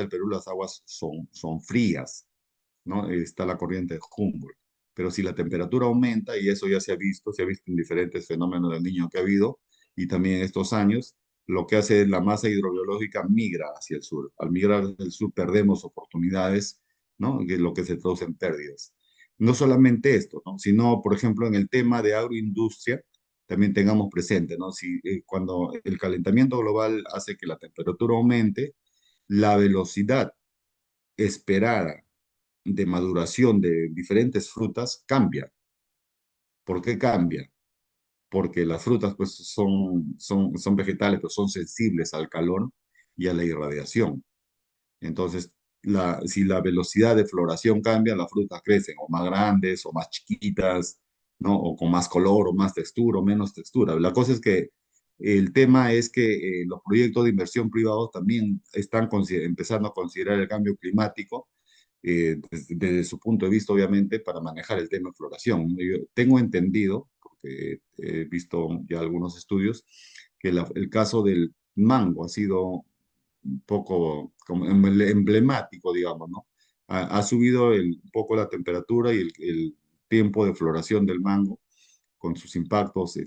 del Perú las aguas son frías, ¿no? Está la corriente de Humboldt. Pero si la temperatura aumenta, y eso ya se ha visto en diferentes fenómenos del niño que ha habido, y también en estos años, lo que hace es la masa hidrobiológica migra hacia el sur. Al migrar hacia el sur perdemos oportunidades, ¿no? Que es lo que se traduce en pérdidas. No solamente esto, ¿no? Sino, por ejemplo, en el tema de agroindustria, también tengamos presente, ¿no? Si, cuando el calentamiento global hace que la temperatura aumente, la velocidad esperada de maduración de diferentes frutas cambia. ¿Por qué cambia? Porque las frutas pues son vegetales, pero son sensibles al calor y a la irradiación. Entonces, si la velocidad de floración cambia, las frutas crecen o más grandes o más chiquitas, ¿no? O con más color o más textura o menos textura. La cosa es que el tema es que los proyectos de inversión privados también están empezando a considerar el cambio climático desde su punto de vista, obviamente, para manejar el tema de floración. Yo tengo entendido, porque he visto ya algunos estudios, que el caso del mango ha sido un poco como emblemático, digamos, ¿no? Ha subido un poco la temperatura y el tiempo de floración del mango con sus impactos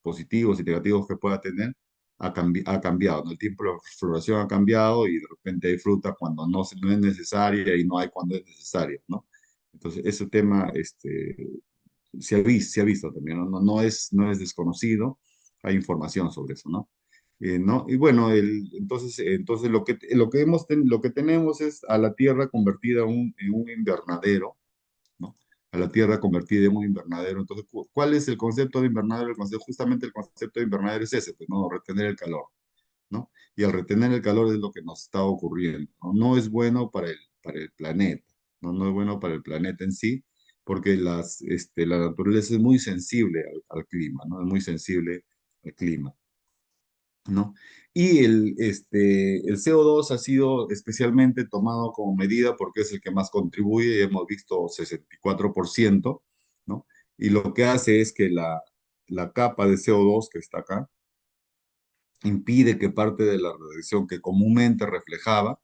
positivos y negativos que pueda tener, ha cambiado, ¿no? El tiempo de floración ha cambiado y de repente hay fruta cuando no es necesaria y no hay cuando es necesaria, ¿no? Entonces, ese tema se ha visto también, ¿no? No es desconocido, hay información sobre eso, ¿no? ¿No? Y bueno, entonces lo que tenemos es a la Tierra convertida en un invernadero, ¿no? A la Tierra convertida en un invernadero. Entonces, ¿cuál es el concepto de invernadero? Justamente el concepto de invernadero es ese, pues, ¿no? Retener el calor, ¿no? Y al retener el calor es lo que nos está ocurriendo, ¿no? No es bueno para el planeta, ¿no? No es bueno para el planeta en sí, porque la naturaleza es muy sensible al clima, ¿no? Es muy sensible al clima. ¿No? Y el CO2 ha sido especialmente tomado como medida porque es el que más contribuye, y hemos visto 64%, ¿no? Y lo que hace es que la capa de CO2 que está acá impide que parte de la radiación que comúnmente reflejaba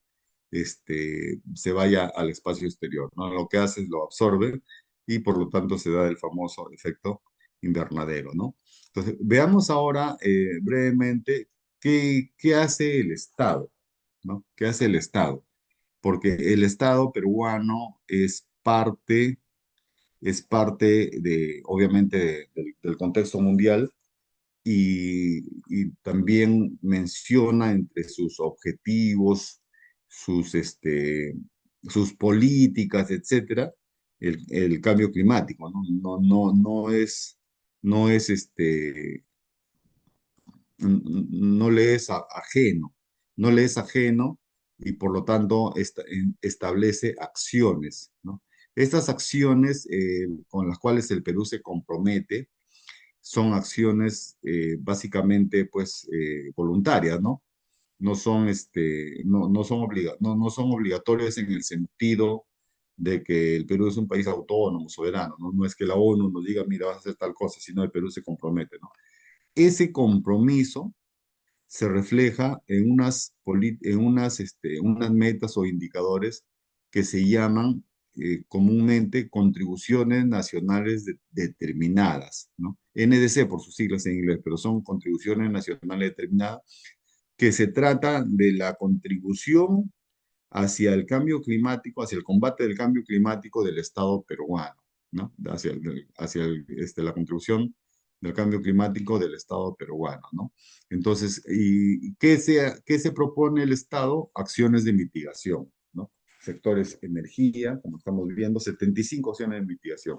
se vaya al espacio exterior, ¿no? Lo que hace es lo absorbe y por lo tanto se da el famoso efecto invernadero, ¿no? Entonces, veamos ahora brevemente qué hace el Estado, ¿no? ¿Qué hace el Estado? Porque el Estado peruano es parte obviamente, del contexto mundial y también menciona entre sus objetivos, sus políticas, etcétera, el cambio climático, ¿no? No le es ajeno, no le es ajeno y por lo tanto establece acciones, ¿no? Estas acciones con las cuales el Perú se compromete son acciones básicamente pues voluntarias, ¿no? No son obligatorias en el sentido de que el Perú es un país autónomo, soberano, ¿no? No es que la ONU nos diga, mira, vas a hacer tal cosa, sino el Perú se compromete, ¿no? Ese compromiso se refleja unas metas o indicadores que se llaman comúnmente contribuciones nacionales determinadas, ¿no? NDC por sus siglas en inglés, pero son contribuciones nacionales determinadas que se trata de la contribución hacia el cambio climático, hacia el combate del cambio climático del Estado peruano, ¿no? La contribución del cambio climático del Estado peruano, ¿no? Entonces, ¿y qué se propone el Estado? Acciones de mitigación, ¿no? Sectores energía, como estamos viendo, 75 acciones de mitigación.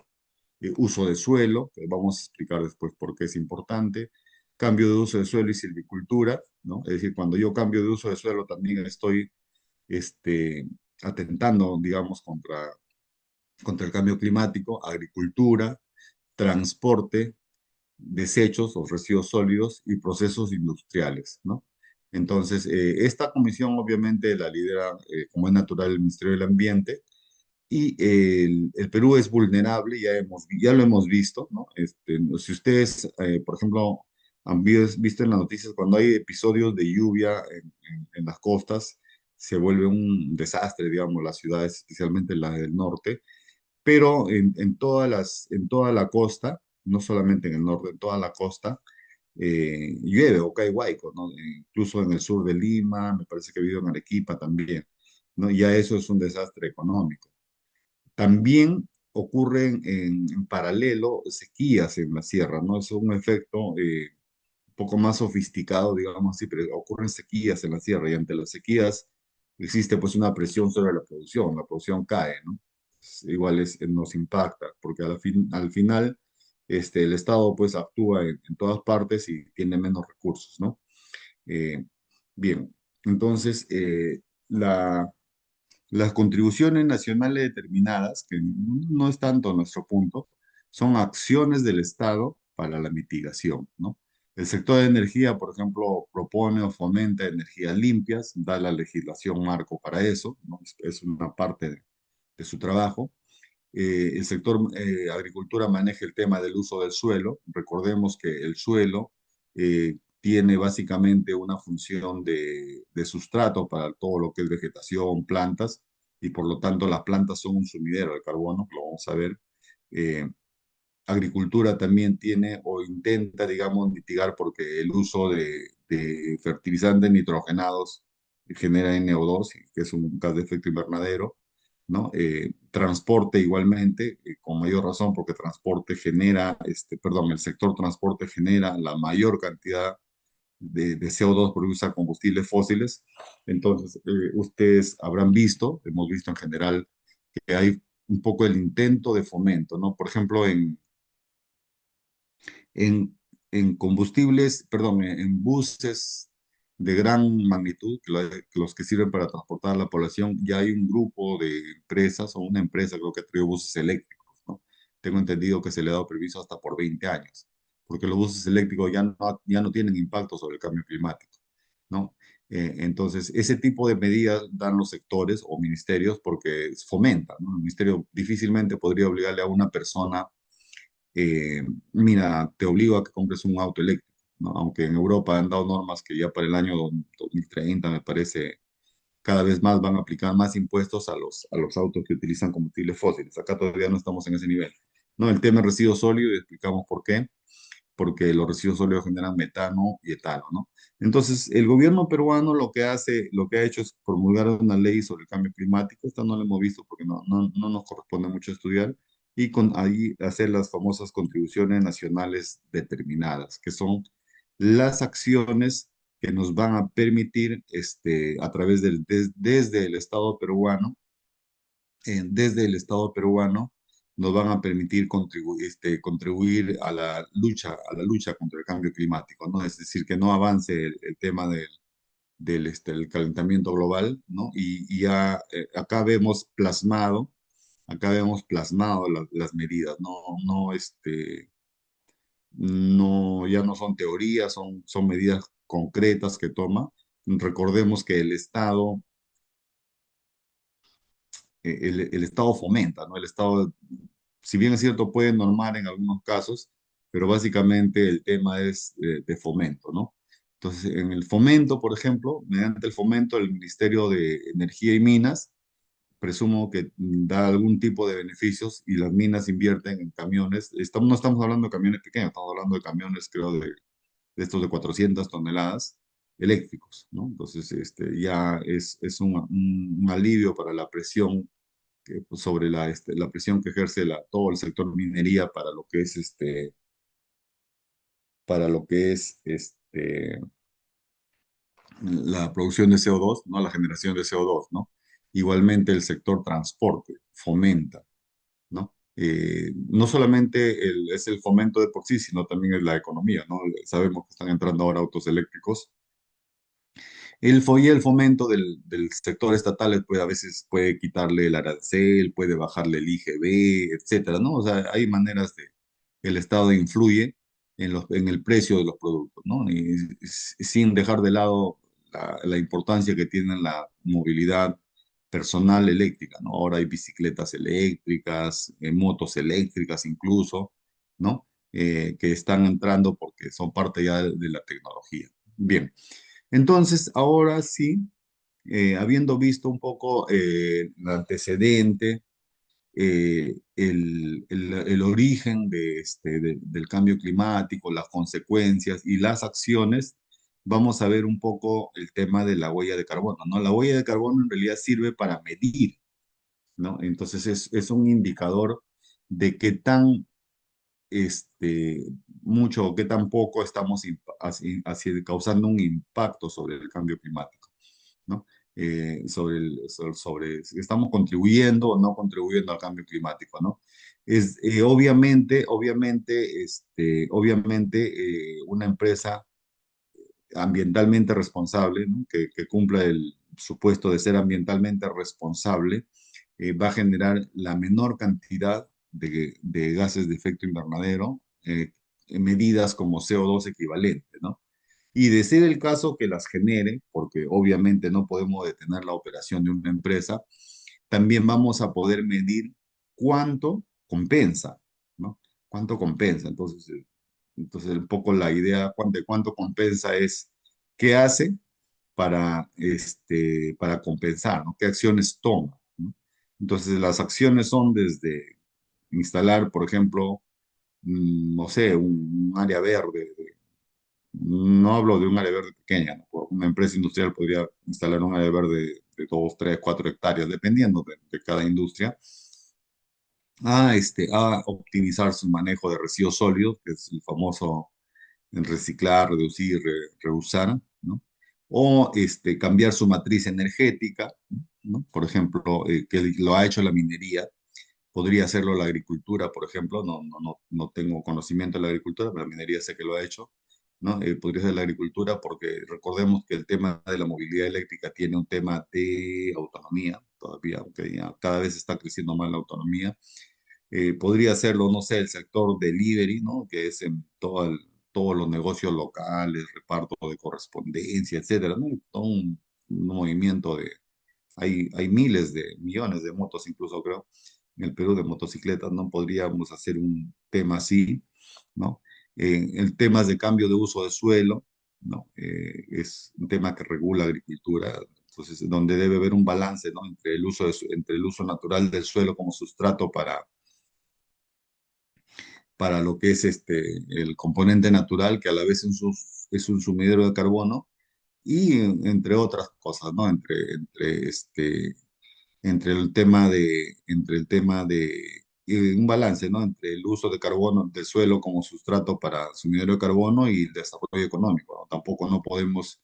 Uso de suelo, que vamos a explicar después por qué es importante. Cambio de uso de suelo y silvicultura, ¿no? Es decir, cuando yo cambio de uso de suelo también estoy este, atentando, digamos, contra el cambio climático, agricultura, transporte, desechos o residuos sólidos y procesos industriales, ¿no? Entonces, esta comisión obviamente la lidera, como es natural, el Ministerio del Ambiente, y el Perú es vulnerable, ya lo hemos visto, ¿no? Si ustedes, por ejemplo, visto en las noticias, cuando hay episodios de lluvia en las costas, se vuelve un desastre, digamos, las ciudades, especialmente las del norte, pero en toda la costa, no solamente en el norte, en toda la costa, llueve o cae huaico, ¿no? Incluso en el sur de Lima, me parece que ha habido en Arequipa también, ¿no? Ya eso es un desastre económico. También ocurren en paralelo sequías en la sierra, ¿no? Es un efecto un poco más sofisticado, digamos así, pero ocurren sequías en la sierra y ante las sequías existe pues una presión sobre la producción cae, ¿no? Igual nos impacta, porque al final el Estado pues actúa en todas partes y tiene menos recursos, ¿no? Eh, bien, entonces las contribuciones nacionales determinadas, que no es tanto nuestro punto, son acciones del Estado para la mitigación, ¿no? El sector de energía, por ejemplo, propone o fomenta energías limpias, da la legislación marco para eso, ¿no? Es una parte de su trabajo. El sector agricultura maneja el tema del uso del suelo. Recordemos que el suelo tiene básicamente una función de sustrato para todo lo que es vegetación, plantas, y por lo tanto las plantas son un sumidero de carbono, lo vamos a ver. Eh, Agricultura también tiene o intenta, digamos, mitigar porque el uso de fertilizantes nitrogenados genera NO2, que es un gas de efecto invernadero, ¿no? Transporte igualmente, con mayor razón, porque transporte genera, perdón, el sector transporte genera la mayor cantidad de CO2 por usar combustibles fósiles. Entonces, ustedes habrán visto, hemos visto en general, que hay un poco el intento de fomento, ¿no? Por ejemplo, en, en combustibles, perdón, en buses de gran magnitud, que los que sirven para transportar a la población, ya hay un grupo de empresas o una empresa, creo que trae buses eléctricos, ¿no? Tengo entendido que se le ha dado permiso hasta por 20 años, porque los buses eléctricos ya no tienen impacto sobre el cambio climático, ¿no? Entonces, ese tipo de medidas dan los sectores o ministerios porque fomenta, ¿no? El ministerio difícilmente podría obligarle a una persona mira, te obligo a que compres un auto eléctrico, ¿no? Aunque en Europa han dado normas que ya para el año 2030, me parece, cada vez más van a aplicar más impuestos a los autos que utilizan combustibles fósiles. Acá todavía no estamos en ese nivel. No, el tema es residuos sólidos y explicamos por qué. Porque los residuos sólidos generan metano y etano, ¿no? Entonces, el gobierno peruano lo que ha hecho es promulgar una ley sobre el cambio climático. Esta no la hemos visto porque no nos corresponde mucho estudiar, y con ahí hacer las famosas contribuciones nacionales determinadas, que son las acciones que nos van a permitir, a través desde el Estado peruano, desde el Estado peruano, nos van a permitir contribuir a la lucha contra el cambio climático, ¿no? Es decir, que no avance el tema el calentamiento global, ¿no? Y ya acá vemos plasmado las medidas, ya no son teorías, son medidas concretas que toma. Recordemos que el Estado el Estado fomenta, ¿no? El Estado, si bien es cierto, puede normar en algunos casos, pero básicamente el tema es de fomento, ¿no? Entonces, en el fomento, por ejemplo, mediante el fomento, el Ministerio de Energía y Minas, presumo que da algún tipo de beneficios y las minas invierten en camiones. No estamos hablando de camiones pequeños, estamos hablando de camiones, creo, de estos de 400 toneladas, eléctricos, ¿no? Entonces, ya es un alivio para la presión pues, sobre la presión que ejerce todo el sector minería para lo que es la producción de CO2, ¿no? La generación de CO2, ¿no? Igualmente el sector transporte fomenta, ¿no? No solamente es el fomento de por sí, sino también es la economía, ¿no? Sabemos que están entrando ahora autos eléctricos. Y el fomento del sector estatal puede, a veces puede quitarle el arancel, puede bajarle el IGB, etcétera, ¿no? O sea, hay maneras de que el Estado influye en el precio de los productos, ¿no? Sin dejar de lado la importancia que tiene la movilidad personal eléctrica, ¿no? Ahora hay bicicletas eléctricas, motos eléctricas incluso, ¿no? Que están entrando porque son parte ya de la tecnología. Bien. Entonces, ahora sí, habiendo visto un poco el antecedente, el origen del cambio climático, las consecuencias y las acciones, vamos a ver un poco el tema de la huella de carbono, ¿no? La huella de carbono en realidad sirve para medir, ¿no? Entonces es un indicador de qué tan este, mucho o qué tan poco estamos causando un impacto sobre el cambio climático, ¿no? Sobre si estamos contribuyendo o no contribuyendo al cambio climático, ¿no? Obviamente, una empresa ambientalmente responsable, ¿no? Que cumpla el supuesto de ser ambientalmente responsable, va a generar la menor cantidad de gases de efecto invernadero, en medidas como CO2 equivalente, ¿no? Y de ser el caso que las genere, porque obviamente no podemos detener la operación de una empresa, también vamos a poder medir cuánto compensa, ¿no? ¿Cuánto compensa? Entonces un poco la idea de cuánto compensa es qué hace para compensar, ¿no? ¿Qué acciones toma, ¿no? Entonces las acciones son desde instalar, por ejemplo, no sé, un área verde. No hablo de un área verde pequeña, ¿no? Una empresa industrial podría instalar un área verde de 2, 3, 4 hectáreas, dependiendo de cada industria, a optimizar su manejo de residuos sólidos, que es el famoso en reciclar, reducir, reusar, ¿no? O cambiar su matriz energética, ¿no? Por ejemplo, que lo ha hecho la minería, podría hacerlo la agricultura, por ejemplo, no tengo conocimiento de la agricultura, pero la minería sé que lo ha hecho, ¿no? Podría ser la agricultura porque recordemos que el tema de la movilidad eléctrica tiene un tema de autonomía, todavía, aunque ya cada vez está creciendo más la autonomía. Podría hacerlo, no sé, el sector delivery, ¿no? Que es en todos los negocios locales, reparto de correspondencia, etcétera, ¿no? Todo un movimiento hay miles de millones de motos, incluso creo, en el Perú de motocicletas, no podríamos hacer un tema así, ¿no? El tema de cambio de uso de suelo, ¿no? Es un tema que regula agricultura, entonces, donde debe haber un balance, ¿no? Entre el uso natural del suelo como sustrato para lo que es el componente natural, que a la vez es un sumidero de carbono, y entre otras cosas, ¿no? Entre un balance, ¿no? Entre el uso de carbono del suelo como sustrato para suministro de carbono y el desarrollo económico, ¿no? Tampoco no podemos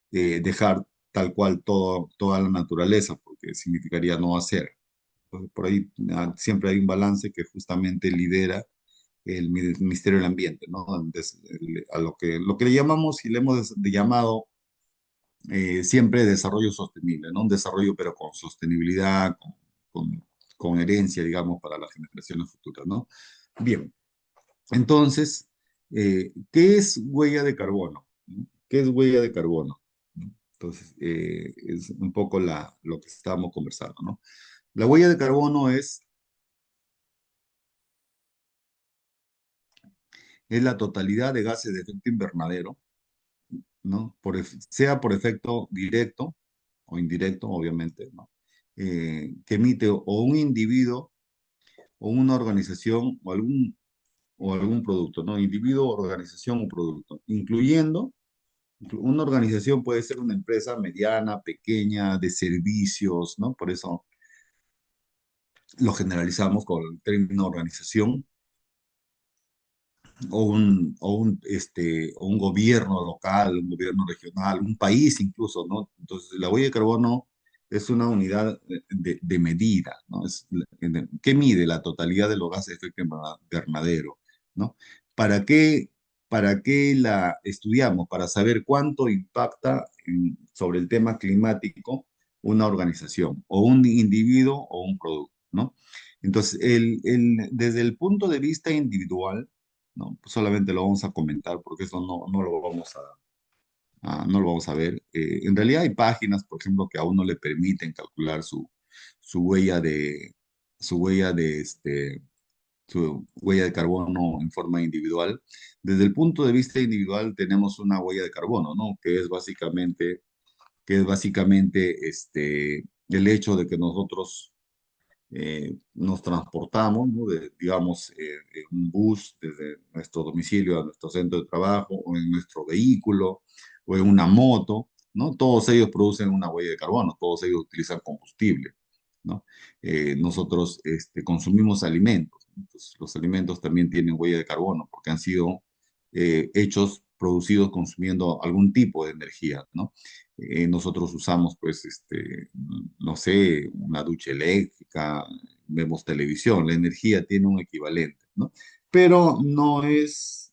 dejar tal cual toda la naturaleza, porque significaría no hacer. Entonces, por ahí siempre hay un balance que justamente lidera el Ministerio del Ambiente, ¿no? A lo que le llamamos y le hemos llamado siempre desarrollo sostenible, ¿no? Un desarrollo pero con sostenibilidad, con, con herencia, digamos, para las generaciones futuras, ¿no? Bien, entonces, ¿qué es huella de carbono? ¿No? ¿Qué es huella de carbono? ¿No? Entonces, es un poco lo que estábamos conversando, ¿no? La huella de carbono es la totalidad de gases de efecto invernadero, ¿no? Sea por efecto directo o indirecto, obviamente, ¿no? Que emite o un individuo o una organización o algún producto, ¿no? Individuo, organización o producto, incluyendo Una organización puede ser una empresa mediana, pequeña, de servicios, ¿no? Por eso lo generalizamos con el término organización, o un gobierno local, un gobierno regional, un país incluso, ¿no? Entonces, la huella de carbono es una unidad de medida, ¿no? ¿Qué mide la totalidad de los gases de efecto invernadero, ¿no? ¿Para qué, ¿para qué la estudiamos? Para saber cuánto impacta sobre el tema climático una organización, o un individuo, o un producto, ¿no? Entonces, desde el punto de vista individual, ¿no? Pues solamente lo vamos a comentar porque eso no lo vamos no lo vamos a ver. En realidad hay páginas, por ejemplo, que a uno le permiten calcular su huella de, su huella de, este, su huella de carbono en forma individual. Desde el punto de vista individual tenemos una huella de carbono, ¿no? Que es básicamente el hecho de que nosotros nos transportamos, ¿no? Digamos, en un bus desde nuestro domicilio a nuestro centro de trabajo, o en nuestro vehículo, o en una moto, ¿no? Todos ellos producen una huella de carbono, todos ellos utilizan combustible, ¿no? Nosotros consumimos alimentos, ¿no? Entonces, los alimentos también tienen huella de carbono porque han sido hechos, producidos consumiendo algún tipo de energía, ¿no? Nosotros usamos, pues, no sé, una ducha eléctrica, vemos televisión, la energía tiene un equivalente, ¿no? Pero no es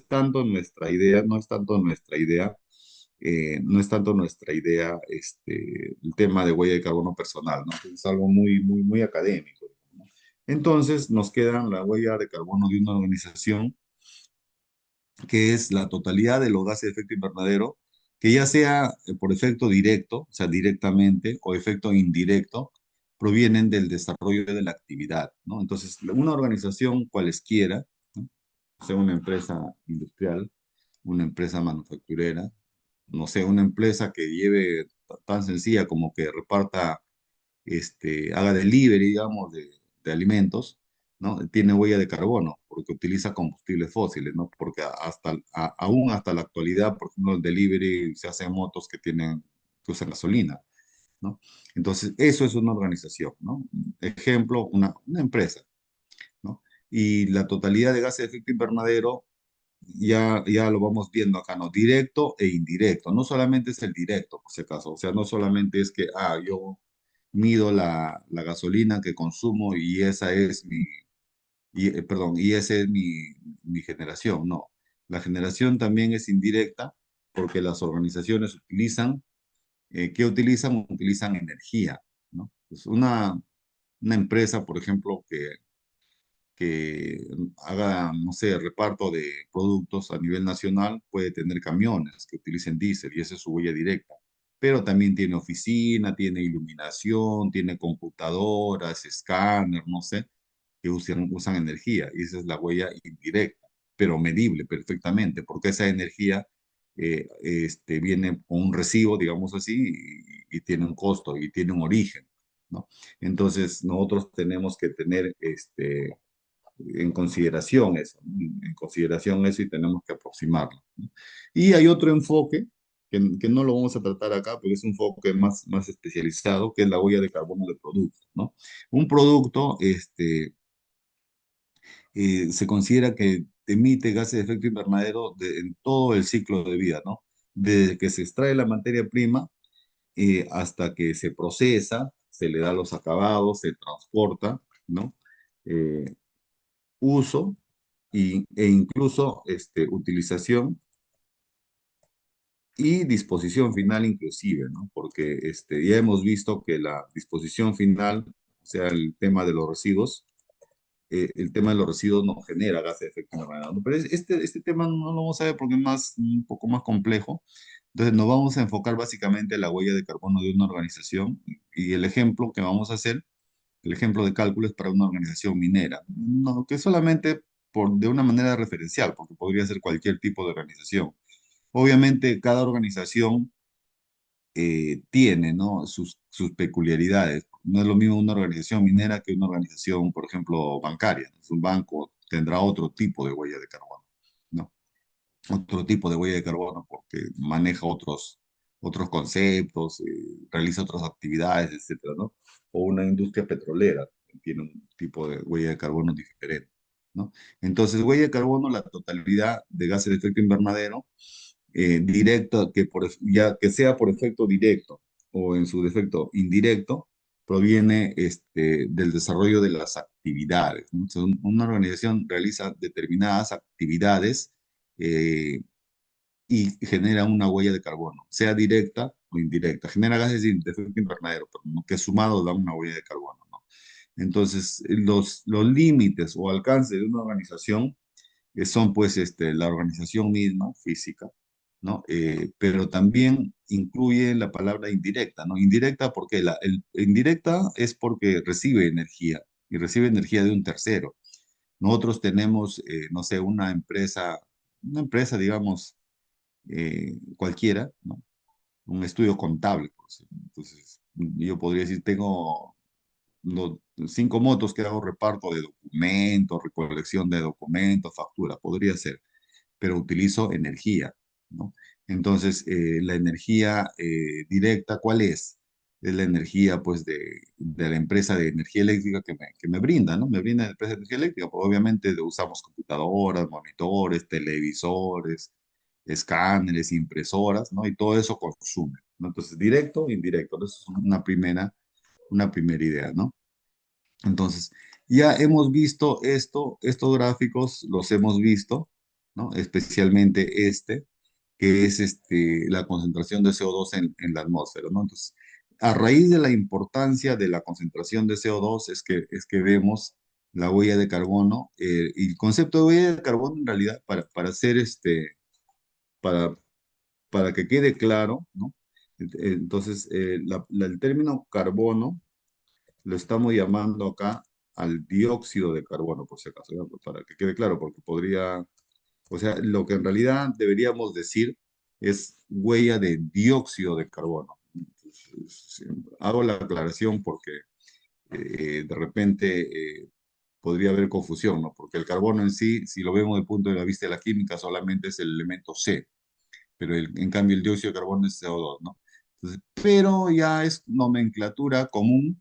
tanto nuestra idea, el tema de huella de carbono personal, ¿no? Es algo muy, muy, muy académico, ¿no? Entonces, nos queda la huella de carbono de una organización, que es la totalidad de los gases de efecto invernadero, que ya sea por efecto directo, o sea, directamente, o efecto indirecto, provienen del desarrollo de la actividad, ¿no? Entonces, una organización cualesquiera, ¿no? Sea una empresa industrial, una empresa manufacturera, no sé, una empresa que lleve tan sencilla como que reparta, haga delivery, digamos, de alimentos, ¿no? Tiene huella de carbono porque utiliza combustibles fósiles, ¿no? Porque aún hasta la actualidad, por ejemplo, el delivery se hace en motos que usan gasolina, ¿no? Entonces, eso es una organización, ¿no? Ejemplo, una empresa, ¿no? Y la totalidad de gases de efecto invernadero ya lo vamos viendo acá, ¿no? Directo e indirecto. No solamente es el directo, por si acaso. O sea, no solamente es que, yo mido la gasolina que consumo y esa es perdón, y esa es mi generación. No. La generación también es indirecta porque las organizaciones ¿qué utilizan? Utilizan energía, ¿no? Pues una empresa, por ejemplo, que haga, no sé, reparto de productos a nivel nacional, puede tener camiones que utilicen diésel y esa es su huella directa. Pero también tiene oficina, tiene iluminación, tiene computadoras, escáner, no sé, que usan energía y esa es la huella indirecta, pero medible perfectamente, porque esa energía viene con un recibo, digamos así, y tiene un costo y tiene un origen, ¿no? Entonces, nosotros tenemos que tener en consideración eso y tenemos que aproximarlo, ¿no? Y hay otro enfoque que no lo vamos a tratar acá, porque es un enfoque más especializado, que es la huella de carbono de producto, ¿no? Un producto se considera que emite gases de efecto invernadero en todo el ciclo de vida, ¿no? Desde que se extrae la materia prima hasta que se procesa, se le da los acabados, se transporta, ¿no? Eh, Uso e incluso utilización y disposición final inclusive, ¿no? Porque ya hemos visto que la disposición final, o sea, el tema de los residuos no genera gases de efecto invernadero, ¿no? Pero este tema no lo vamos a ver porque es un poco más complejo. Entonces nos vamos a enfocar básicamente en la huella de carbono de una organización y el ejemplo que vamos a hacer, el ejemplo de cálculo es para una organización minera, no, que solamente de una manera referencial, porque podría ser cualquier tipo de organización. Obviamente, cada organización tiene, ¿no? sus peculiaridades. No es lo mismo una organización minera que una organización, por ejemplo, bancaria, ¿no? Un banco tendrá otro tipo de huella de carbono, ¿no? otro tipo de huella de carbono porque maneja otros conceptos, realiza otras actividades, etcétera, ¿no? O una industria petrolera tiene un tipo de huella de carbono diferente, ¿no? Entonces, huella de carbono, la totalidad de gases de efecto invernadero, directa, ya que sea por efecto directo o en su defecto indirecto, proviene del desarrollo de las actividades, ¿no? Entonces, una organización realiza determinadas actividades eh, y genera una huella de carbono, sea directa o indirecta. Genera gases de efecto invernadero, pero ¿no? Que sumados dan una huella de carbono, ¿no? Entonces, los límites o alcance de una organización son pues la organización misma, física, ¿no? Pero también incluye la palabra indirecta, ¿no? Indirecta porque indirecta es porque recibe energía y recibe energía de un tercero. Nosotros tenemos, no sé, una empresa, digamos, cualquiera, ¿no? Un estudio contable, pues. Entonces, yo podría decir, tengo los 5 motos que hago reparto de documentos, recolección de documentos, factura, podría ser, pero utilizo energía, ¿no? Entonces, la energía directa, ¿cuál es? Es la energía, pues, de la empresa de energía eléctrica que me brinda, ¿no? Me brinda la empresa de energía eléctrica, pues, obviamente usamos computadoras, monitores, televisores, escáneres, impresoras, ¿no? Y todo eso consume, ¿no? Entonces, directo, indirecto, eso es una primera idea, ¿no? Entonces, ya hemos visto estos gráficos los hemos visto, ¿no? Especialmente que es la concentración de CO2 en la atmósfera, ¿no? Entonces, a raíz de la importancia de la concentración de CO2 es que vemos la huella de carbono, y el concepto de huella de carbono en realidad para hacer para, para que quede claro, ¿no? Entonces, el término carbono lo estamos llamando acá al dióxido de carbono, por si acaso, ¿ya? Para que quede claro, porque o sea, lo que en realidad deberíamos decir es huella de dióxido de carbono. Entonces, hago la aclaración porque de repente podría haber confusión, ¿no? Porque el carbono en sí, si lo vemos desde el punto de la vista de la química, solamente es el elemento C, pero en cambio el dióxido de carbono es CO2, ¿no? Entonces, pero ya es nomenclatura común,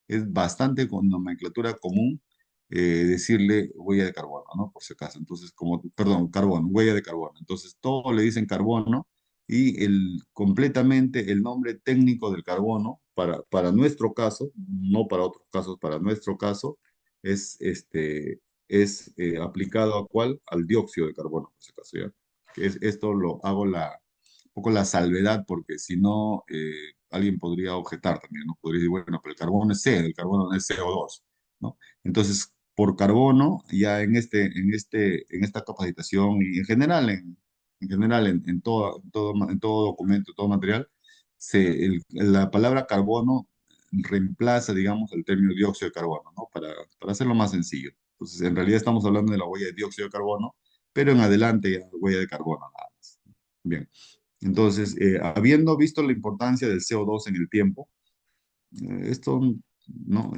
es bastante con nomenclatura común decirle huella de carbono, ¿no? Por si acaso. Entonces, perdón, carbono, huella de carbono. Entonces, todo le dicen carbono y completamente el nombre técnico del carbono, para nuestro caso, no para otros casos, para nuestro caso, es aplicado ¿a cuál? Al dióxido de carbono, por si acaso, ¿ya? Esto lo hago un poco la salvedad, porque si no, alguien podría objetar también, ¿no? Podría decir, bueno, pero el carbono es C, el carbono no es CO2, ¿no? Entonces, por carbono, ya en esta capacitación y en general, en todo documento, todo material, la palabra carbono reemplaza, digamos, el término dióxido de carbono, ¿no? Para hacerlo más sencillo. Entonces, en realidad estamos hablando de la huella de dióxido de carbono, pero en adelante ya huella de carbono nada más. Bien. Entonces, habiendo visto la importancia del CO2 en el tiempo, esto, ¿no?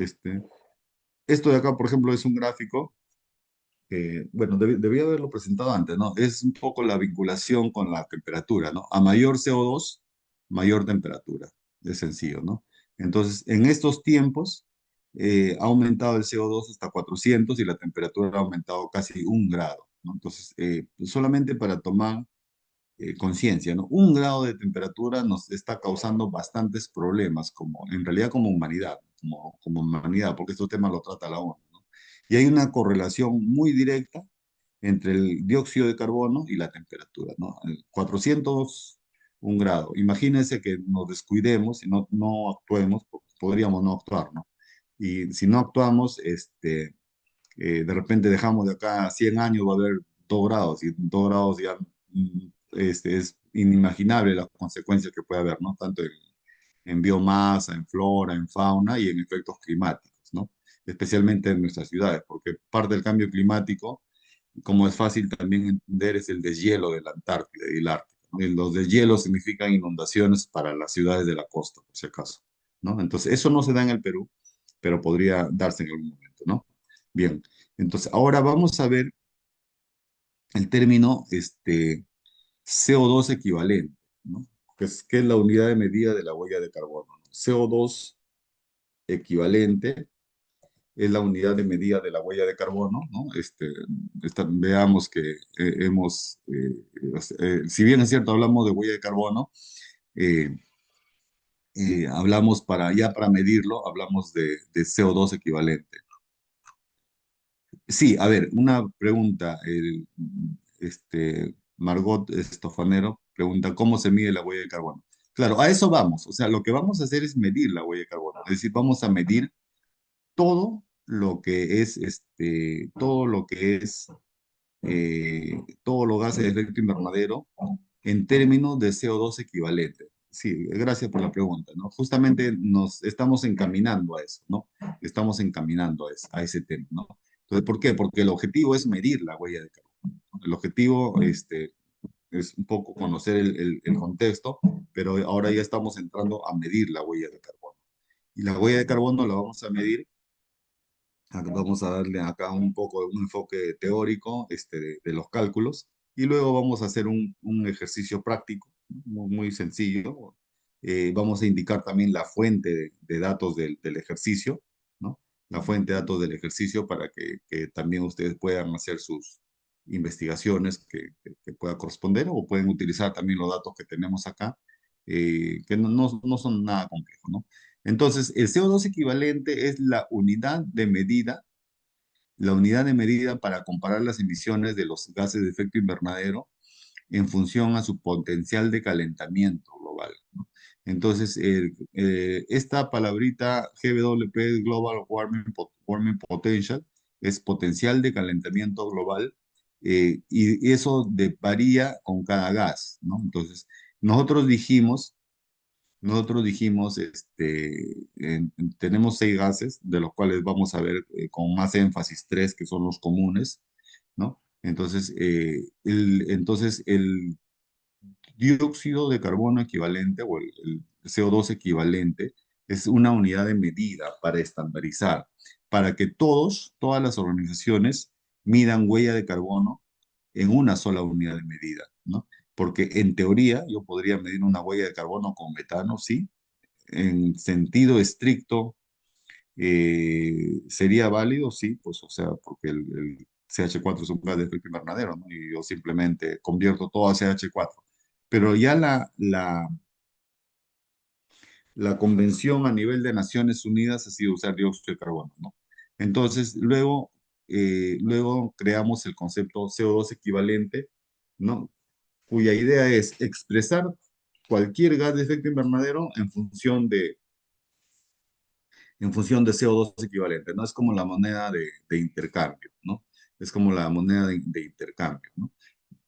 Esto de acá, por ejemplo, es un gráfico que, bueno, debía haberlo presentado antes, ¿no? Es un poco la vinculación con la temperatura, ¿no? A mayor CO2, mayor temperatura. Es sencillo, ¿no? Entonces, en estos tiempos, ha aumentado el CO2 hasta 400 y la temperatura ha aumentado casi 1 grado, ¿no? Entonces, solamente para tomar conciencia, ¿no? 1 grado de temperatura nos está causando bastantes problemas, en realidad como humanidad, porque estos temas lo trata la ONU, ¿no? Y hay una correlación muy directa entre el dióxido de carbono y la temperatura, ¿no? 400, 1 grado. Imagínense que nos descuidemos y no actuemos, porque podríamos no actuar, ¿no? Y si no actuamos, de repente dejamos de acá a 100 años, va a haber 2 grados, y 2 grados ya es inimaginable las consecuencias que puede haber, ¿no? Tanto en biomasa, en flora, en fauna y en efectos climáticos, ¿no? Especialmente en nuestras ciudades, porque parte del cambio climático, como es fácil también entender, es el deshielo de la Antártida y el Ártico, ¿no? Y los deshielos significan inundaciones para las ciudades de la costa, por si acaso, ¿no? Entonces, eso no se da en el Perú, pero podría darse en algún momento, ¿no? Bien, entonces ahora vamos a ver el término CO2 equivalente, ¿no? Que es la unidad de medida de la huella de carbono, ¿no? CO2 equivalente es la unidad de medida de la huella de carbono, ¿no? Veamos que si bien es cierto, hablamos de huella de carbono, eh, hablamos para medirlo, hablamos de CO2 equivalente. Sí, a ver, una pregunta. Margot Estofanero pregunta, ¿cómo se mide la huella de carbono? Claro, a eso vamos. O sea, lo que vamos a hacer es medir la huella de carbono. Es decir, vamos a medir todo lo que es todos los gases de efecto invernadero en términos de CO2 equivalente. Sí, gracias por la pregunta, ¿no? Justamente nos estamos encaminando a eso, ¿no? Estamos encaminando a ese tema, ¿no? Entonces, ¿por qué? Porque el objetivo es medir la huella de carbono, ¿no? El objetivo es un poco conocer el contexto, pero ahora ya estamos entrando a medir la huella de carbono. Y la huella de carbono la vamos a medir. Vamos a darle acá un poco de un enfoque teórico de los cálculos y luego vamos a hacer un ejercicio práctico muy, muy sencillo. Vamos a indicar también la fuente de datos del ejercicio, ¿no? La fuente de datos del ejercicio para que también ustedes puedan hacer sus investigaciones que pueda corresponder o pueden utilizar también los datos que tenemos acá, que no son nada complejos, ¿no? Entonces, el CO2 equivalente es la unidad de medida para comparar las emisiones de los gases de efecto invernadero en función a su potencial de calentamiento global, ¿no? Entonces, esta palabrita GWP es Global Warming Potential, es potencial de calentamiento global, y eso varía con cada gas, ¿no? Entonces, nosotros dijimos tenemos 6 gases, de los cuales vamos a ver con más énfasis tres, que son los comunes, ¿no? Entonces, el dióxido de carbono equivalente o el CO2 equivalente es una unidad de medida para estandarizar, para que todas las organizaciones midan huella de carbono en una sola unidad de medida, ¿no? Porque en teoría yo podría medir una huella de carbono con metano, sí, en sentido estricto, ¿sería válido? Sí, pues, o sea, porque el CH4 es un gas de efecto invernadero, ¿no? Y yo simplemente convierto todo a CH4. Pero ya la convención a nivel de Naciones Unidas ha sido usar dióxido de carbono, ¿no? Entonces, luego creamos el concepto CO2 equivalente, ¿no? Cuya idea es expresar cualquier gas de efecto invernadero en función de CO2 equivalente, ¿no? Es como la moneda de intercambio, ¿no? Es como la moneda de intercambio, ¿no?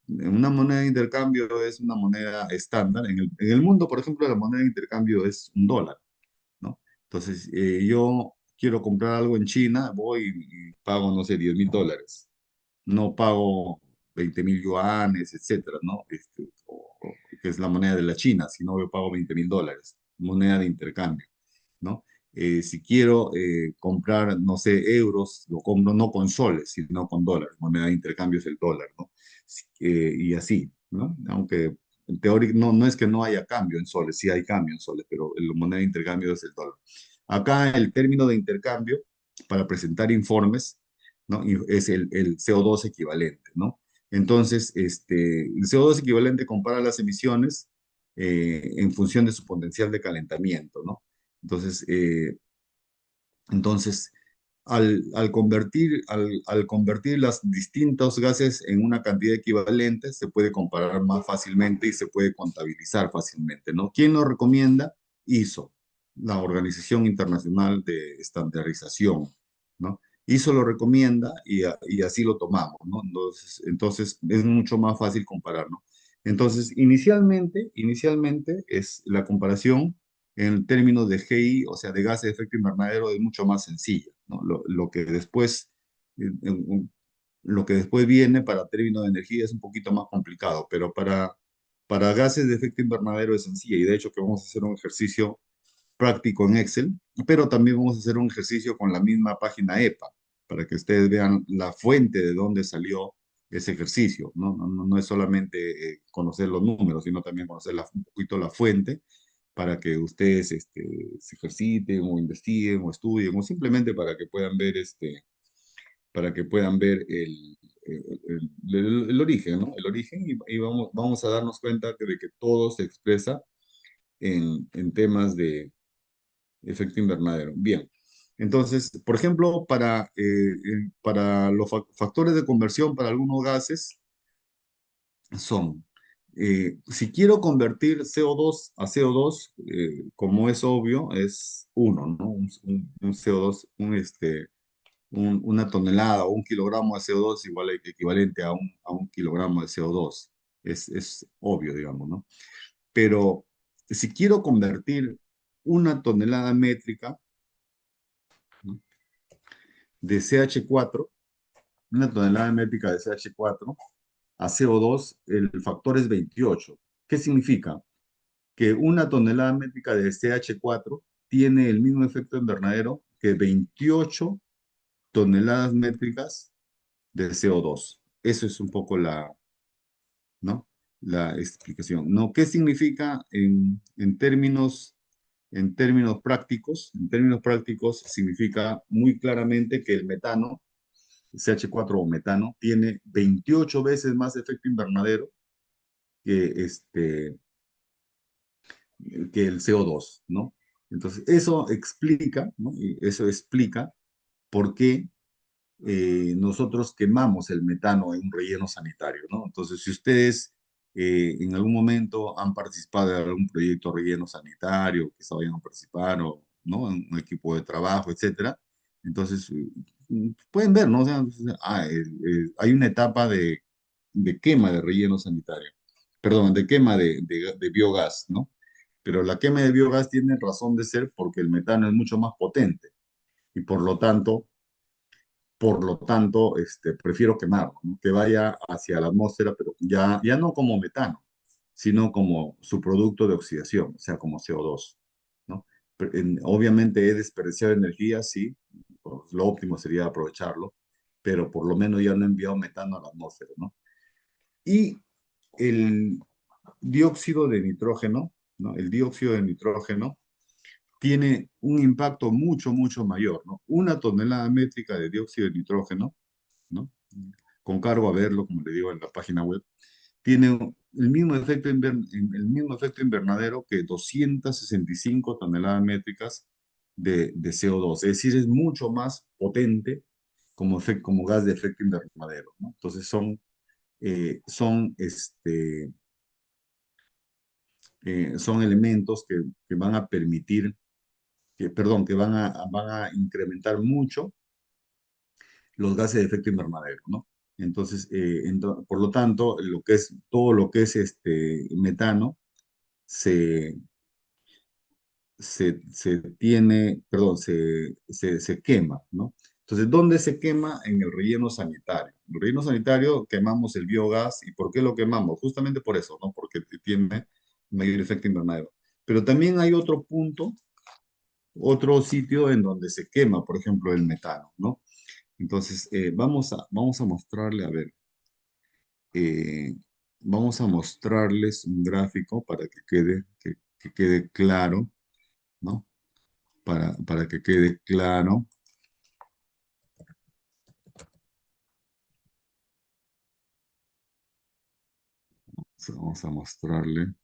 Una moneda de intercambio es una moneda estándar. En el mundo, por ejemplo, la moneda de intercambio es un dólar, ¿no? Entonces, yo quiero comprar algo en China, voy y pago, no sé, $10,000. No pago 20,000 yuanes, etcétera, ¿no? Que es la moneda de la China, sino yo pago $20,000, moneda de intercambio, ¿no? Si quiero comprar, no sé, euros, lo compro no con soles, sino con dólares. Moneda de intercambio es el dólar, ¿no? Y así, ¿no? Aunque en teoría no es que no haya cambio en soles, sí hay cambio en soles, pero la moneda de intercambio es el dólar. Acá el término de intercambio para presentar informes, ¿no? Y es el CO2 equivalente, ¿no? Entonces, el CO2 equivalente compara las emisiones en función de su potencial de calentamiento, ¿no? Entonces, entonces, al convertir los distintos gases en una cantidad equivalente, se puede comparar más fácilmente y se puede contabilizar fácilmente, ¿no? ¿Quién lo recomienda? ISO, la Organización Internacional de Estandarización, ¿no? ISO lo recomienda y así lo tomamos, ¿no? Entonces es mucho más fácil comparar, ¿no? Entonces, inicialmente es la comparación en términos de GI, o sea, de gases de efecto invernadero, es mucho más sencilla, ¿no? Eh, en- lo que después viene para términos de energía es un poquito más complicado, pero para gases de efecto invernadero es sencilla, y de hecho que vamos a hacer un ejercicio práctico en Excel, pero también vamos a hacer un ejercicio con la misma página EPA, para que ustedes vean la fuente de dónde salió ese ejercicio, ¿no? No es solamente conocer los números, sino también conocer un poquito la fuente para que ustedes se ejerciten o investiguen o estudien o simplemente para que puedan ver para que puedan ver el origen, ¿no? El origen y vamos a darnos cuenta de que todo se expresa en temas de efecto invernadero. Bien. Entonces, por ejemplo, para los factores de conversión para algunos gases son, si quiero convertir CO2 a CO2, como es obvio, es uno, ¿no? Un CO2, una tonelada o un kilogramo de CO2 igual, equivalente a un kilogramo de CO2. Es obvio, digamos, ¿no? Pero si quiero convertir una tonelada métrica, ¿no? de CH4, una tonelada métrica de CH4 a CO2, el factor es 28. ¿Qué significa? Que una tonelada métrica de CH4 tiene el mismo efecto invernadero que 28 toneladas métricas de CO2. Eso es un poco ¿no? La explicación. ¿No? ¿Qué significa en términos prácticos? En términos prácticos significa muy claramente que el metano, CH4 o metano, tiene 28 veces más efecto invernadero que, que el CO2, ¿no? Entonces, eso explica, ¿no? Y eso explica por qué nosotros quemamos el metano en un relleno sanitario, ¿no? Entonces, si ustedes en algún momento han participado en algún proyecto de relleno sanitario, que se vayan a participar, o, ¿no? En un equipo de trabajo, etcétera, entonces pueden ver, ¿no? O sea, hay una etapa de quema de relleno sanitario, perdón, de quema de biogás, ¿no? Pero la quema de biogás tiene razón de ser porque el metano es mucho más potente y por lo tanto, prefiero quemarlo, ¿no? Que vaya hacia la atmósfera, pero ya no como metano, sino como su producto de oxidación, o sea, como CO2, ¿no? Obviamente he desperdiciado energía, sí, pues, lo óptimo sería aprovecharlo, pero por lo menos ya no he enviado metano a la atmósfera, ¿no? Y el dióxido de nitrógeno, ¿no? El dióxido de nitrógeno tiene un impacto mucho, mucho mayor, ¿no? Una tonelada métrica de dióxido de nitrógeno, ¿no? Con cargo a verlo, como le digo en la página web, tiene el mismo efecto invernadero que 265 toneladas métricas de CO2. Es decir, es mucho más potente como gas de efecto invernadero, ¿no? Entonces son elementos que van a permitir, perdón, que van a incrementar mucho los gases de efecto invernadero, ¿no? Entonces, por lo tanto, todo lo que es metano se, perdón, se quema, ¿no? Entonces, ¿dónde se quema? En el relleno sanitario. En el relleno sanitario quemamos el biogás. ¿Y por qué lo quemamos? Justamente por eso, ¿no? Porque tiene mayor efecto invernadero. Pero también hay otro punto, otro sitio en donde se quema, por ejemplo, el metano, ¿no? Entonces, vamos a mostrarle, a ver, eh, vamos a mostrarles un gráfico para que quede claro, ¿no? Para que quede claro, vamos a mostrarle.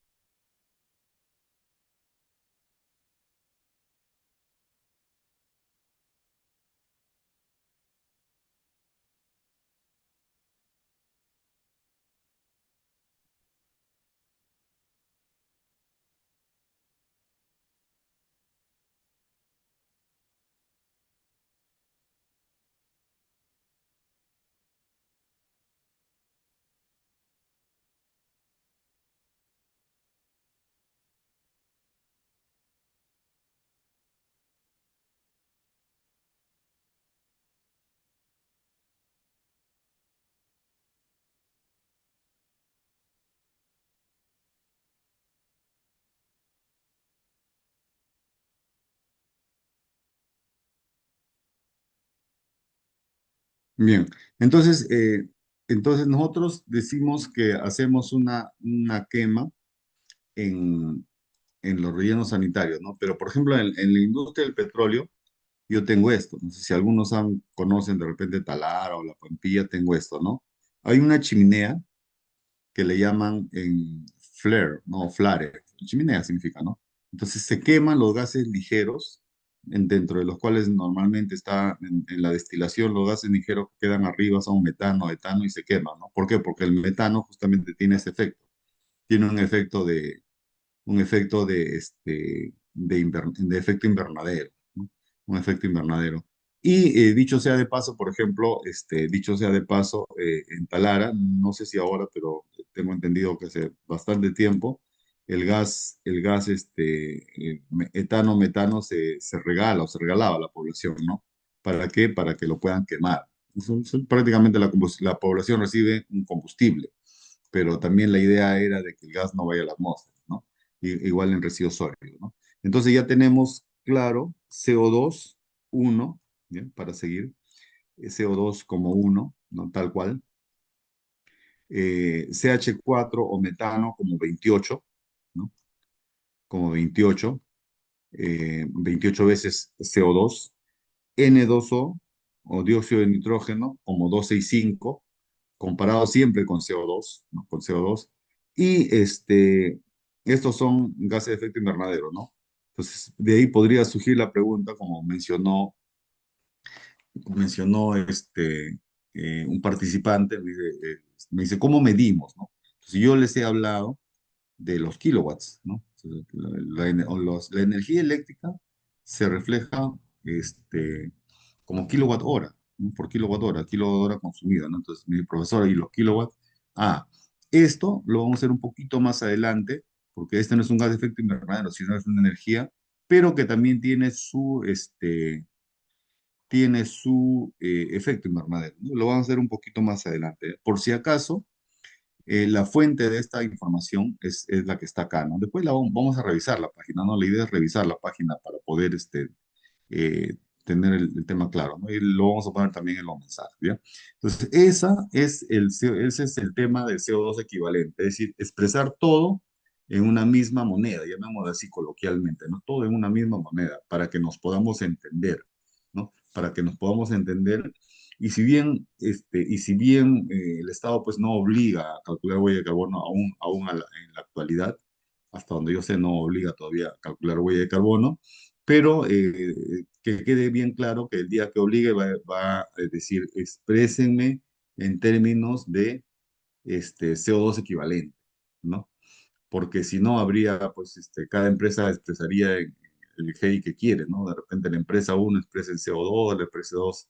Bien, entonces, entonces nosotros decimos que hacemos una quema en, en los rellenos sanitarios, ¿no? Pero, por ejemplo, en la industria del petróleo, yo tengo esto. No sé si algunos conocen de repente Talara o La Pampilla, tengo esto, ¿no? Hay una chimenea que le llaman en flare, ¿no? Flare. Chimenea significa, ¿no? Entonces se queman los gases ligeros, dentro de los cuales normalmente está en la destilación, los gases ligeros que quedan arriba son metano, etano y se queman, ¿no? ¿Por qué? Porque el metano justamente tiene ese efecto. Tiene un efecto de efecto invernadero, ¿no? Un efecto invernadero. Y dicho sea de paso, por ejemplo, dicho sea de paso, en Talara, no sé si ahora, pero tengo entendido que hace bastante tiempo, etano, metano se regala o se regalaba a la población, ¿no? ¿Para qué? Para que lo puedan quemar. Prácticamente la población recibe un combustible, pero también la idea era de que el gas no vaya a la atmósfera, ¿no? Igual en residuos sólidos, ¿no? Entonces ya tenemos claro CO2, 1, ¿bien? Para seguir, CO2 como uno, ¿no? Tal cual. CH4 o metano como 28, ¿no? Como 28, 28 veces CO2. N2O o dióxido de nitrógeno como 265, comparado siempre con CO2, ¿no? Con CO2. Y estos son gases de efecto invernadero, ¿no? Entonces, de ahí podría surgir la pregunta, como mencionó un participante, me dice, ¿cómo medimos, no? Entonces, yo les he hablado de los kilowatts, ¿no? Entonces, la energía eléctrica se refleja como kilowatt hora, ¿no? Por kilowatt hora consumida, ¿no? Entonces, mi profesor, ¿y los kilowatts? Ah, esto lo vamos a hacer un poquito más adelante, porque este no es un gas de efecto invernadero, sino es una energía, pero que también tiene su efecto invernadero, ¿no? Lo vamos a hacer un poquito más adelante. Por si acaso, la fuente de esta información es la que está acá, ¿no? Después vamos a revisar la página, ¿no? La idea es revisar la página para poder eh, tener el tema claro, ¿no? Y lo vamos a poner también en los mensajes, ¿ya? Entonces, ese es el tema del CO2 equivalente, es decir, expresar todo en una misma moneda, llamémoslo así coloquialmente, ¿no? Todo en una misma moneda, para que nos podamos entender, ¿no? Para que nos podamos entender. Y si bien el Estado pues no obliga a calcular huella de carbono aún en la actualidad, hasta donde yo sé no obliga todavía a calcular huella de carbono, pero que quede bien claro que el día que obligue va a decir, exprésenme en términos de CO2 equivalente, ¿no? Porque si no habría, pues, cada empresa expresaría el GEI que quiere, ¿no? De repente la empresa uno expresa en CO2, la empresa 2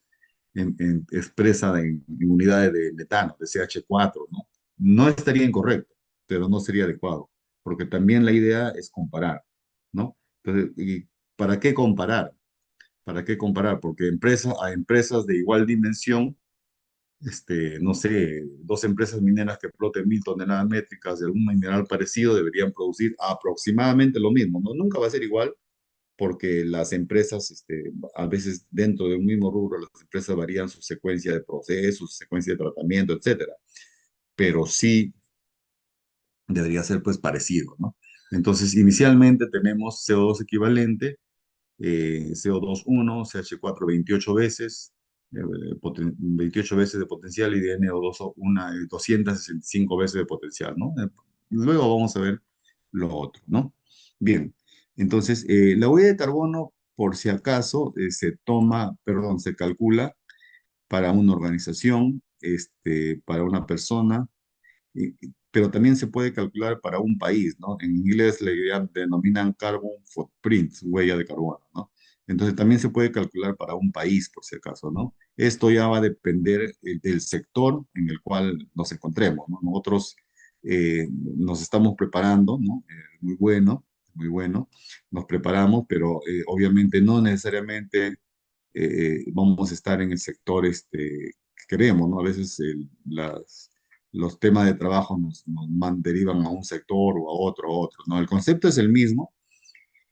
expresa en unidades de metano, de CH4, ¿no? No estaría incorrecto, pero no sería adecuado, porque también la idea es comparar, ¿no? Entonces, ¿y para qué comparar? ¿Para qué comparar? Porque a empresas de igual dimensión, no sé, dos empresas mineras que exploten 1.000 toneladas métricas de algún mineral parecido deberían producir aproximadamente lo mismo, ¿no? Nunca va a ser igual porque las empresas, a veces dentro de un mismo rubro, las empresas varían su secuencia de procesos, su secuencia de tratamiento, etcétera. Pero sí debería ser pues parecido, ¿no? Entonces, inicialmente tenemos CO2 equivalente, CO2 1, CH4 28 veces, 28 veces de potencial y de NO2 265 veces de potencial, ¿no? Luego vamos a ver lo otro, ¿no? Bien, entonces la huella de carbono, por si acaso, se calcula para una organización, para una persona, pero también se puede calcular para un país, ¿no? En inglés denominan carbon footprint, huella de carbono, ¿no? Entonces también se puede calcular para un país, por si acaso, ¿no? Esto ya va a depender del sector en el cual nos encontremos, ¿no? Nosotros nos estamos preparando, ¿no? Muy bueno, muy bueno. Nos preparamos, pero obviamente no necesariamente vamos a estar en el sector que queremos, ¿no? A veces los temas de trabajo derivan a un sector o a otro, ¿no? El concepto es el mismo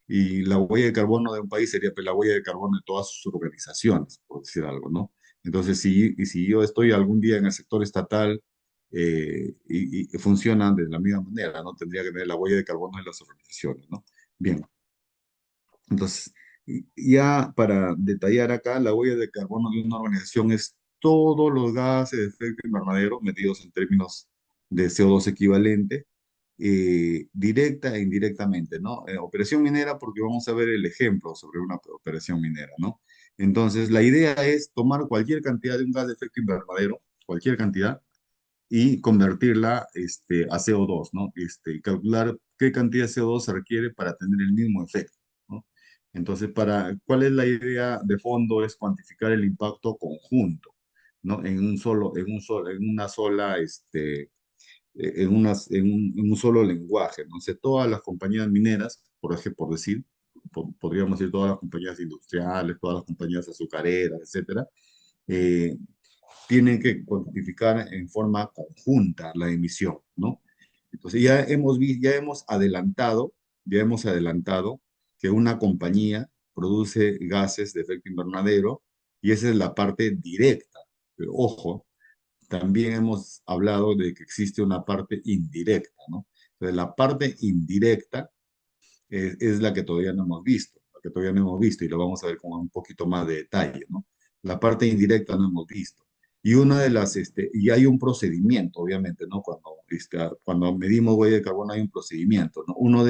y la huella de carbono de un país sería pues, la huella de carbono de todas sus organizaciones, por decir algo, ¿no? Entonces, si yo estoy algún día en el sector estatal y funcionan de la misma manera, ¿no? Tendría que tener la huella de carbono de las organizaciones, ¿no? Bien, entonces, ya para detallar acá, la huella de carbono de una organización es todos los gases de efecto invernadero medidos en términos de CO2 equivalente, directa e indirectamente, ¿no? Operación minera, porque vamos a ver el ejemplo sobre una operación minera, ¿no? Entonces, la idea es tomar cualquier cantidad de un gas de efecto invernadero, cualquier cantidad, y convertirla a CO2, ¿no? Y calcular qué cantidad de CO2 se requiere para tener el mismo efecto, ¿no? Entonces, ¿cuál es la idea de fondo? Es cuantificar el impacto conjunto, ¿no? En una sola, en un solo lenguaje, ¿no? O sea, todas las compañías mineras, por decir, podríamos decir todas las compañías industriales, todas las compañías azucareras, etcétera, eh, tienen que cuantificar en forma conjunta la emisión, ¿no? Entonces ya hemos adelantado que una compañía produce gases de efecto invernadero y esa es la parte directa. Pero ojo, también hemos hablado de que existe una parte indirecta, ¿no? Entonces la parte indirecta es la que todavía no hemos visto, la que todavía no hemos visto y lo vamos a ver con un poquito más de detalle, ¿no? La parte indirecta no hemos visto. Y hay un procedimiento, obviamente, ¿no? Cuando medimos huella de carbono hay un procedimiento, ¿no? Uno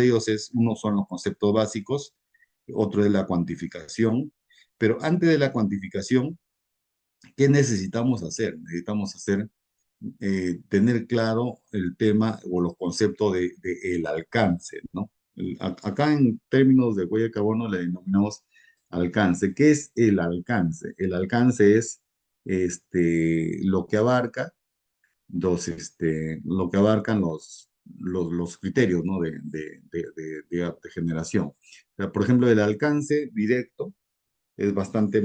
son los conceptos básicos, otro es la cuantificación, pero antes de la cuantificación, ¿qué necesitamos hacer? Necesitamos tener claro el tema o los conceptos de el alcance, ¿no? Acá en términos de huella de carbono le denominamos alcance. ¿Qué es el alcance? El alcance es lo que abarca lo que abarcan los criterios, ¿no? de generación. O sea, por ejemplo, el alcance directo es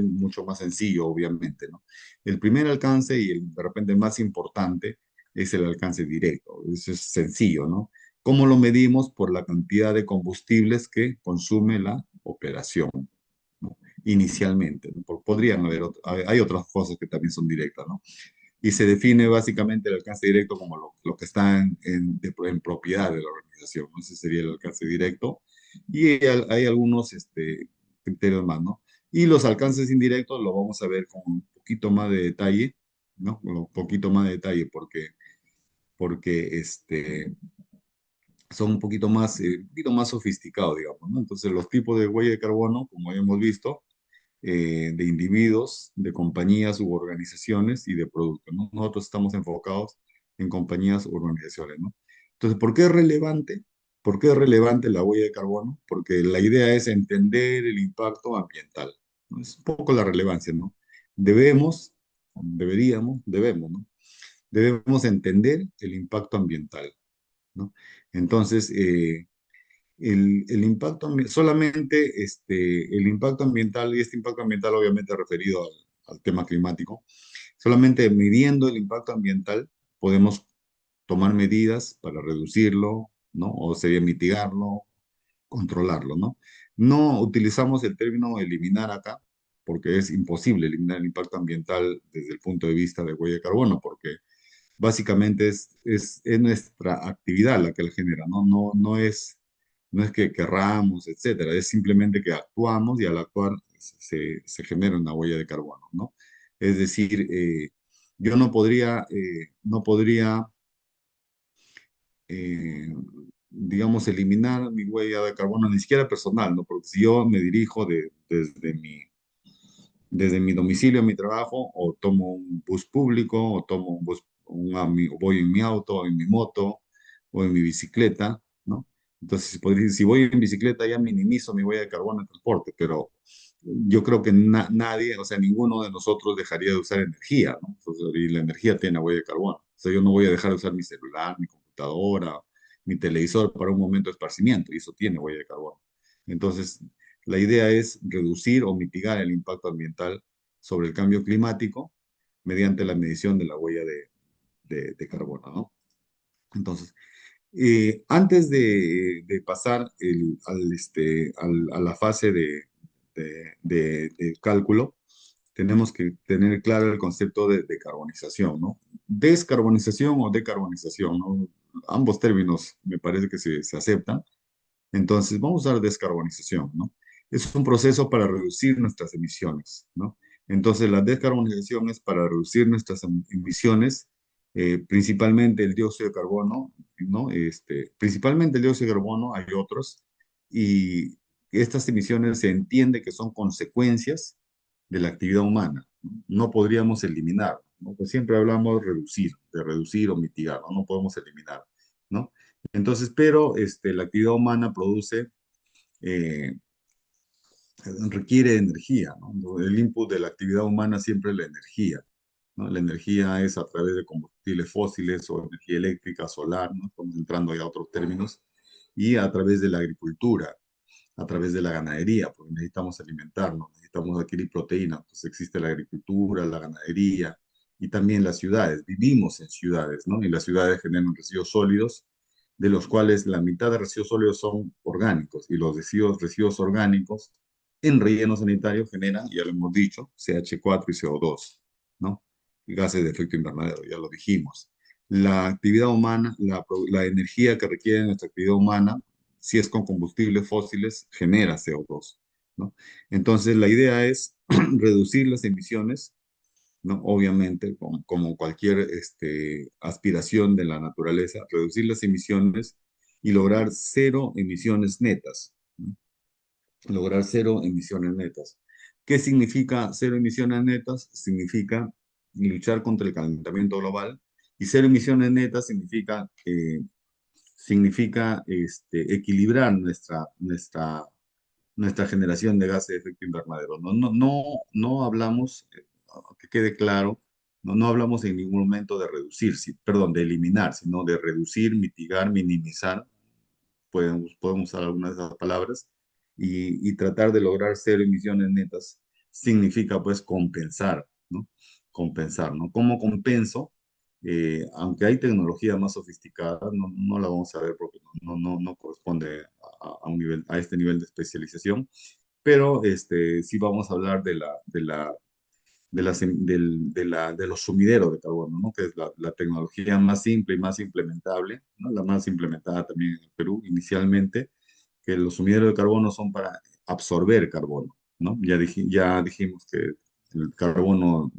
mucho más sencillo, obviamente, ¿no? El primer alcance y de repente más importante es el alcance directo. Eso es sencillo, ¿no? ¿Cómo lo medimos? Por la cantidad de combustibles que consume la operación, ¿no? Inicialmente, ¿no? Podrían hay otras cosas que también son directas, ¿no? Y se define básicamente el alcance directo como lo que está en propiedad de la organización, ¿no? Ese sería el alcance directo. Y hay algunos criterios más, ¿no? Y los alcances indirectos lo vamos a ver con un poquito más de detalle, ¿no? Con un poquito más de detalle porque son un poquito más sofisticados, digamos, ¿no? Entonces, los tipos de huella de carbono, como hemos visto, de individuos, de compañías u organizaciones y de productos, ¿no? Nosotros estamos enfocados en compañías u organizaciones, ¿no? Entonces, ¿por qué es relevante? ¿Por qué es relevante la huella de carbono? Porque la idea es entender el impacto ambiental, ¿no? Es un poco la relevancia, ¿no? Debemos, ¿no? Debemos entender el impacto ambiental, ¿no? Entonces, el impacto solamente el impacto ambiental, y este impacto ambiental obviamente referido al tema climático, solamente midiendo el impacto ambiental podemos tomar medidas para reducirlo, ¿no? O sería mitigarlo, controlarlo, ¿no? No utilizamos el término eliminar acá, porque es imposible eliminar el impacto ambiental desde el punto de vista de huella de carbono, porque básicamente es nuestra actividad la que la genera, ¿no? No es que querramos, etcétera, es simplemente que actuamos y al actuar se genera una huella de carbono, ¿no? Es decir, yo no podría, eh, digamos, eliminar mi huella de carbono, ni siquiera personal, ¿no? Porque si yo me dirijo desde mi domicilio a mi trabajo, o tomo un bus público, o tomo un bus, o voy en mi auto, o en mi moto, o en mi bicicleta, ¿no? Entonces, si voy en bicicleta ya minimizo mi huella de carbono en transporte, pero yo creo que nadie, o sea, ninguno de nosotros dejaría de usar energía, ¿no? Entonces, y la energía tiene huella de carbono. O sea, yo no voy a dejar de usar mi celular, mi computadora, mi televisor para un momento de esparcimiento, y eso tiene huella de carbono. Entonces, la idea es reducir o mitigar el impacto ambiental sobre el cambio climático mediante la medición de la huella de carbono, ¿no? Entonces, antes de pasar a la fase del cálculo, tenemos que tener claro el concepto de decarbonización, ¿no? Descarbonización o decarbonización, ¿no? Ambos términos me parece que se aceptan. Entonces, vamos a usar descarbonización, ¿no? Es un proceso para reducir nuestras emisiones, ¿no? Entonces, la descarbonización es para reducir nuestras emisiones, principalmente el dióxido de carbono, ¿no? Principalmente el dióxido de carbono, hay otros, y estas emisiones se entiende que son consecuencias de la actividad humana, ¿no? No podríamos eliminar, ¿no? Pues siempre hablamos de reducir o mitigar, ¿no? No podemos eliminar, ¿no? Entonces, pero la actividad humana produce, eh, requiere energía, ¿no? El input de la actividad humana siempre es la energía, ¿no? La energía es a través de combustibles fósiles o energía eléctrica, solar, ¿no? Estamos entrando ya a otros términos, y a través de la agricultura, a través de la ganadería, porque necesitamos alimentarnos, necesitamos adquirir proteínas, pues existe la agricultura, la ganadería y también las ciudades. Vivimos en ciudades, ¿no? Y las ciudades generan residuos sólidos, de los cuales la mitad de residuos sólidos son orgánicos y los residuos orgánicos en relleno sanitario generan, ya lo hemos dicho, CH4 y CO2, ¿no? Y gases de efecto invernadero, ya lo dijimos. La actividad humana, la energía que requiere nuestra actividad humana, si es con combustibles fósiles, genera CO2, ¿no? Entonces, la idea es reducir las emisiones, ¿no? Obviamente, como cualquier aspiración de la naturaleza, reducir las emisiones y lograr cero emisiones netas, ¿no? Lograr cero emisiones netas. ¿Qué significa cero emisiones netas? Significa luchar contra el calentamiento global, y cero emisiones netas significa equilibrar nuestra generación de gases de efecto invernadero. No hablamos, que quede claro, no hablamos en ningún momento de reducir, perdón, de eliminar, sino de reducir, mitigar, minimizar. Podemos usar algunas de esas palabras, y tratar de lograr cero emisiones netas significa pues compensar, ¿no? Compensar, ¿no? ¿Cómo compenso? Aunque hay tecnología más sofisticada, no la vamos a ver porque no corresponde a este nivel de especialización, pero sí vamos a hablar de los sumideros de carbono, ¿no? Que es la tecnología más simple y más implementable, ¿no? La más implementada también en el Perú inicialmente, que los sumideros de carbono son para absorber carbono, ¿no? Ya dijimos que el carbono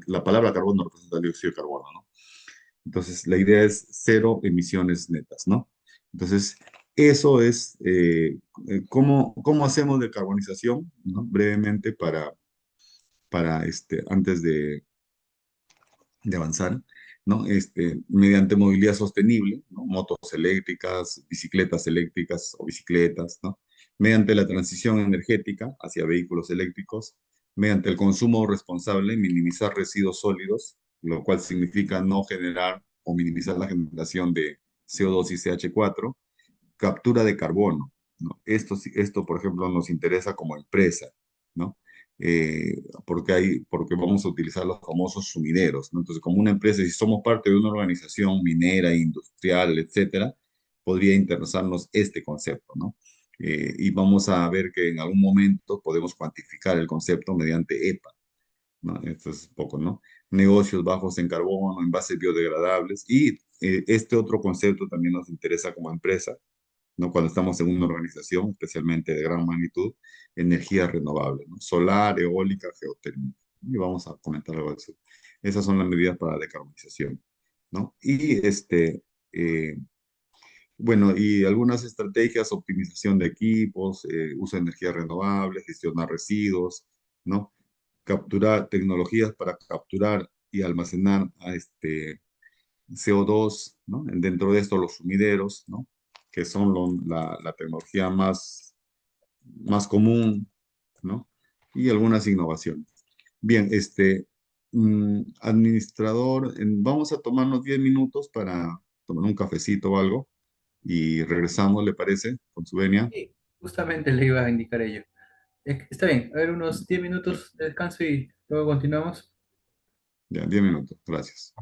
la palabra carbono representa el dióxido de carbono, ¿no? Entonces, la idea es cero emisiones netas, ¿no? Entonces, eso es cómo hacemos decarbonización, ¿no? Brevemente antes de avanzar, ¿no? Mediante movilidad sostenible, ¿no? Motos eléctricas, bicicletas eléctricas o bicicletas, ¿no? Mediante la transición energética hacia vehículos eléctricos, mediante el consumo responsable, minimizar residuos sólidos, lo cual significa no generar o minimizar la generación de CO2 y CH4, captura de carbono, ¿no? Esto, por ejemplo, nos interesa como empresa, ¿no? Porque vamos a utilizar los famosos sumideros, ¿no? Entonces, como una empresa, si somos parte de una organización minera, industrial, etcétera, podría interesarnos este concepto, ¿no? Y vamos a ver que en algún momento podemos cuantificar el concepto mediante EPA, ¿no? Esto es poco, ¿no? Negocios bajos en carbono, envases biodegradables, y este otro concepto también nos interesa como empresa, ¿no? Cuando estamos en una organización, especialmente de gran magnitud, energía renovable, ¿no? Solar, eólica, geotérmica. Y vamos a comentar algo de eso. Esas son las medidas para la decarbonización, ¿no? Eh, bueno, y algunas estrategias: optimización de equipos, uso de energía renovable, gestionar residuos, ¿no? Capturar tecnologías para capturar y almacenar CO2, ¿no? Dentro de esto los sumideros, ¿no? Que son la tecnología más común, ¿no? Y algunas innovaciones. Bien, administrador, vamos a tomarnos 10 minutos para tomar un cafecito o algo, y regresamos, ¿le parece? Con su venia. Sí, justamente le iba a indicar ello. Está bien, a ver, unos 10 minutos de descanso y luego continuamos. Ya, 10 minutos, gracias.